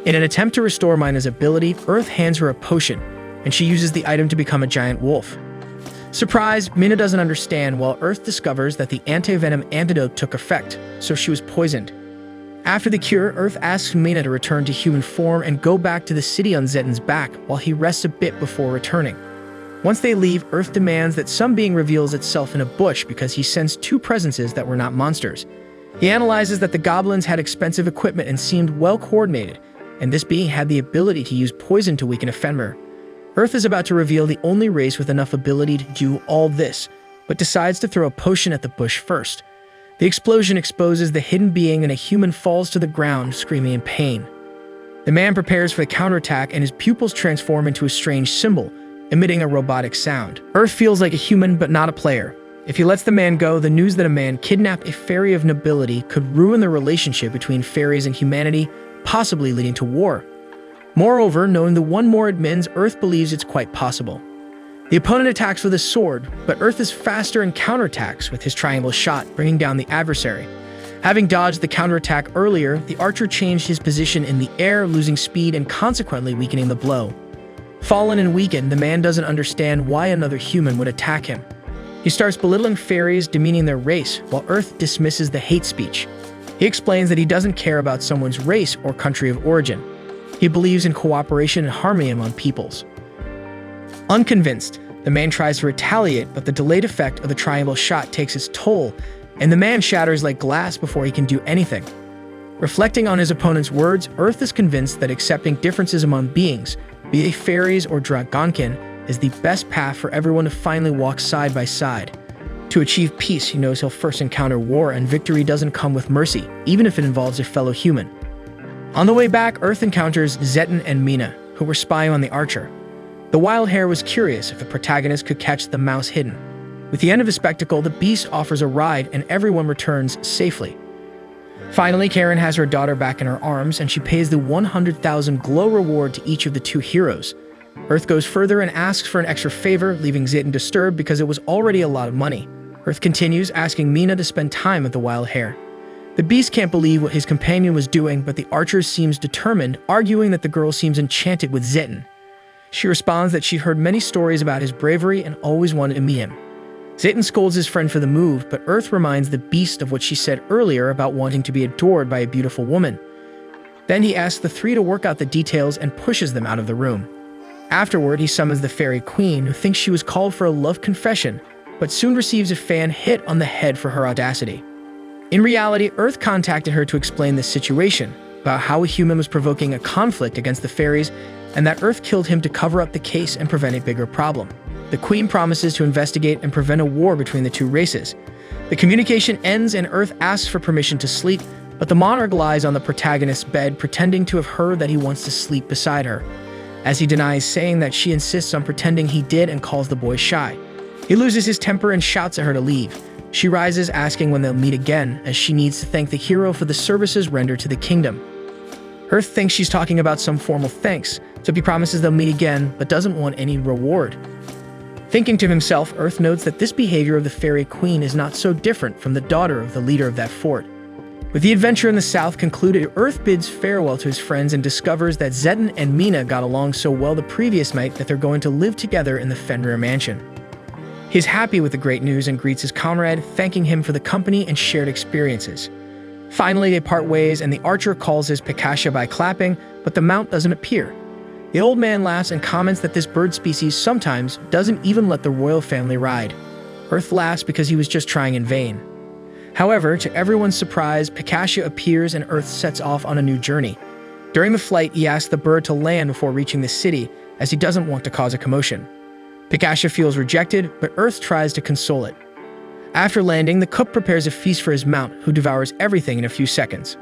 In an attempt to restore Mina's ability, Earth hands her a potion, and she uses the item to become a giant wolf. Surprised, Mina doesn't understand, while Earth discovers that the anti-venom antidote took effect, so she was poisoned. After the cure, Earth asks Mina to return to human form and go back to the city on Zeton's back while he rests a bit before returning. Once they leave, Earth demands that some being reveals itself in a bush because he sensed 2 presences that were not monsters. He analyzes that the goblins had expensive equipment and seemed well coordinated, and this being had the ability to use poison to weaken a Fenrir. Earth is about to reveal the only race with enough ability to do all this, but decides to throw a potion at the bush first. The explosion exposes the hidden being and a human falls to the ground, screaming in pain. The man prepares for the counterattack and his pupils transform into a strange symbol, emitting a robotic sound. Earth feels like a human but not a player. If he lets the man go, the news that a man kidnapped a fairy of nobility could ruin the relationship between fairies and humanity, possibly leading to war. Moreover, knowing the one more admins, Earth believes it's quite possible. The opponent attacks with a sword, but Earth is faster and counterattacks with his triangle shot, bringing down the adversary. Having dodged the counterattack earlier, the archer changed his position in the air, losing speed and consequently weakening the blow. Fallen and weakened, the man doesn't understand why another human would attack him. He starts belittling fairies, demeaning their race, while Earth dismisses the hate speech. He explains that he doesn't care about someone's race or country of origin. He believes in cooperation and harmony among peoples. Unconvinced, the man tries to retaliate, but the delayed effect of the triangle shot takes its toll, and the man shatters like glass before he can do anything. Reflecting on his opponent's words, Earth is convinced that accepting differences among beings, be they fairies or dragonkin, is the best path for everyone to finally walk side by side. To achieve peace, he knows he'll first encounter war, and victory doesn't come with mercy, even if it involves a fellow human. On the way back, Earth encounters Zetten and Mina, who were spying on the archer. The wild hare was curious if the protagonist could catch the mouse hidden. With the end of the spectacle, the beast offers a ride and everyone returns safely. Finally, Karen has her daughter back in her arms, and she pays the 100,000 glow reward to each of the two heroes. Earth goes further and asks for an extra favor, leaving Zetten disturbed because it was already a lot of money. Earth continues, asking Mina to spend time with the wild hare. The beast can't believe what his companion was doing, but the archer seems determined, arguing that the girl seems enchanted with Zetten. She responds that she'd heard many stories about his bravery and always wanted to meet him. Zetten scolds his friend for the move, but Earth reminds the beast of what she said earlier about wanting to be adored by a beautiful woman. Then he asks the three to work out the details and pushes them out of the room. Afterward, he summons the fairy queen, who thinks she was called for a love confession, but soon receives a fan hit on the head for her audacity. In reality, Earth contacted her to explain this situation, about how a human was provoking a conflict against the fairies, and that Earth killed him to cover up the case and prevent a bigger problem. The Queen promises to investigate and prevent a war between the two races. The communication ends and Earth asks for permission to sleep, but the monarch lies on the protagonist's bed, pretending to have heard that he wants to sleep beside her. As he denies, saying that she insists on pretending he did and calls the boy shy. He loses his temper and shouts at her to leave. She rises, asking when they'll meet again, as she needs to thank the hero for the services rendered to the kingdom. Earth thinks she's talking about some formal thanks, so he promises they'll meet again, but doesn't want any reward. Thinking to himself, Earth notes that this behavior of the fairy queen is not so different from the daughter of the leader of that fort. With the adventure in the south concluded, Earth bids farewell to his friends and discovers that Zetten and Mina got along so well the previous night that they're going to live together in the Fenrir mansion. He's happy with the great news and greets his comrade, thanking him for the company and shared experiences. Finally, they part ways and the archer calls his Pikasha by clapping, but the mount doesn't appear. The old man laughs and comments that this bird species sometimes doesn't even let the royal family ride. Earth laughs because he was just trying in vain. However, to everyone's surprise, Pikasha appears and Earth sets off on a new journey. During the flight, he asks the bird to land before reaching the city, as he doesn't want to cause a commotion. Pikasha feels rejected, but Earth tries to console it. After landing, the cook prepares a feast for his mount, who devours everything in a few seconds.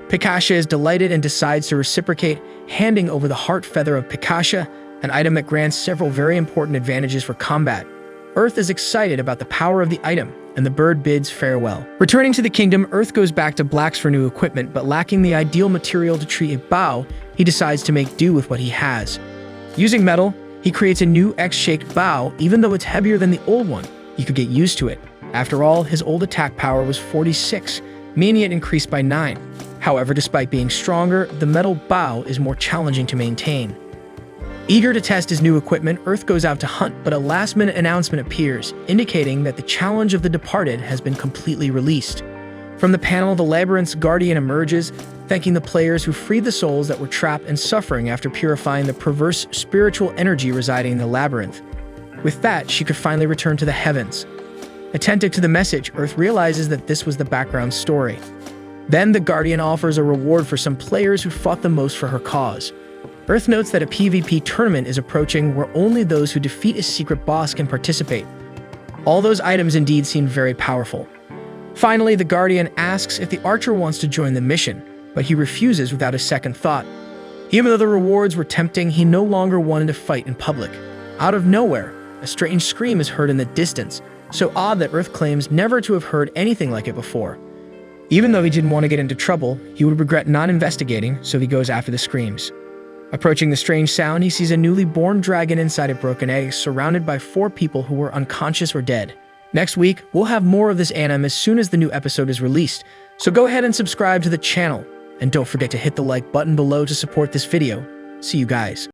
Pikasha is delighted and decides to reciprocate, handing over the heart feather of Pikasha, an item that grants several very important advantages for combat. Earth is excited about the power of the item, and the bird bids farewell. Returning to the kingdom, Earth goes back to Blacks for new equipment, but lacking the ideal material to treat a bow, he decides to make do with what he has. Using metal, he creates a new X-shaped bow, even though it's heavier than the old one. He could get used to it. After all, his old attack power was 46, meaning it increased by 9. However, despite being stronger, the metal bow is more challenging to maintain. Eager to test his new equipment, Earth goes out to hunt, but a last-minute announcement appears, indicating that the challenge of the departed has been completely released. From the panel, the labyrinth's guardian emerges, thanking the players who freed the souls that were trapped and suffering after purifying the perverse spiritual energy residing in the labyrinth. With that, she could finally return to the heavens. Attentive to the message, Earth realizes that this was the background story. Then the Guardian offers a reward for some players who fought the most for her cause. Earth notes that a PvP tournament is approaching where only those who defeat a secret boss can participate. All those items indeed seem very powerful. Finally, the Guardian asks if the archer wants to join the mission, but he refuses without a second thought. Even though the rewards were tempting, he no longer wanted to fight in public. Out of nowhere, a strange scream is heard in the distance, so odd that Earth claims never to have heard anything like it before. Even though he didn't want to get into trouble, he would regret not investigating, so he goes after the screams. Approaching the strange sound, he sees a newly born dragon inside a broken egg, surrounded by 4 people who were unconscious or dead. Next week, we'll have more of this anime as soon as the new episode is released, so go ahead and subscribe to the channel, and don't forget to hit the like button below to support this video. See you guys.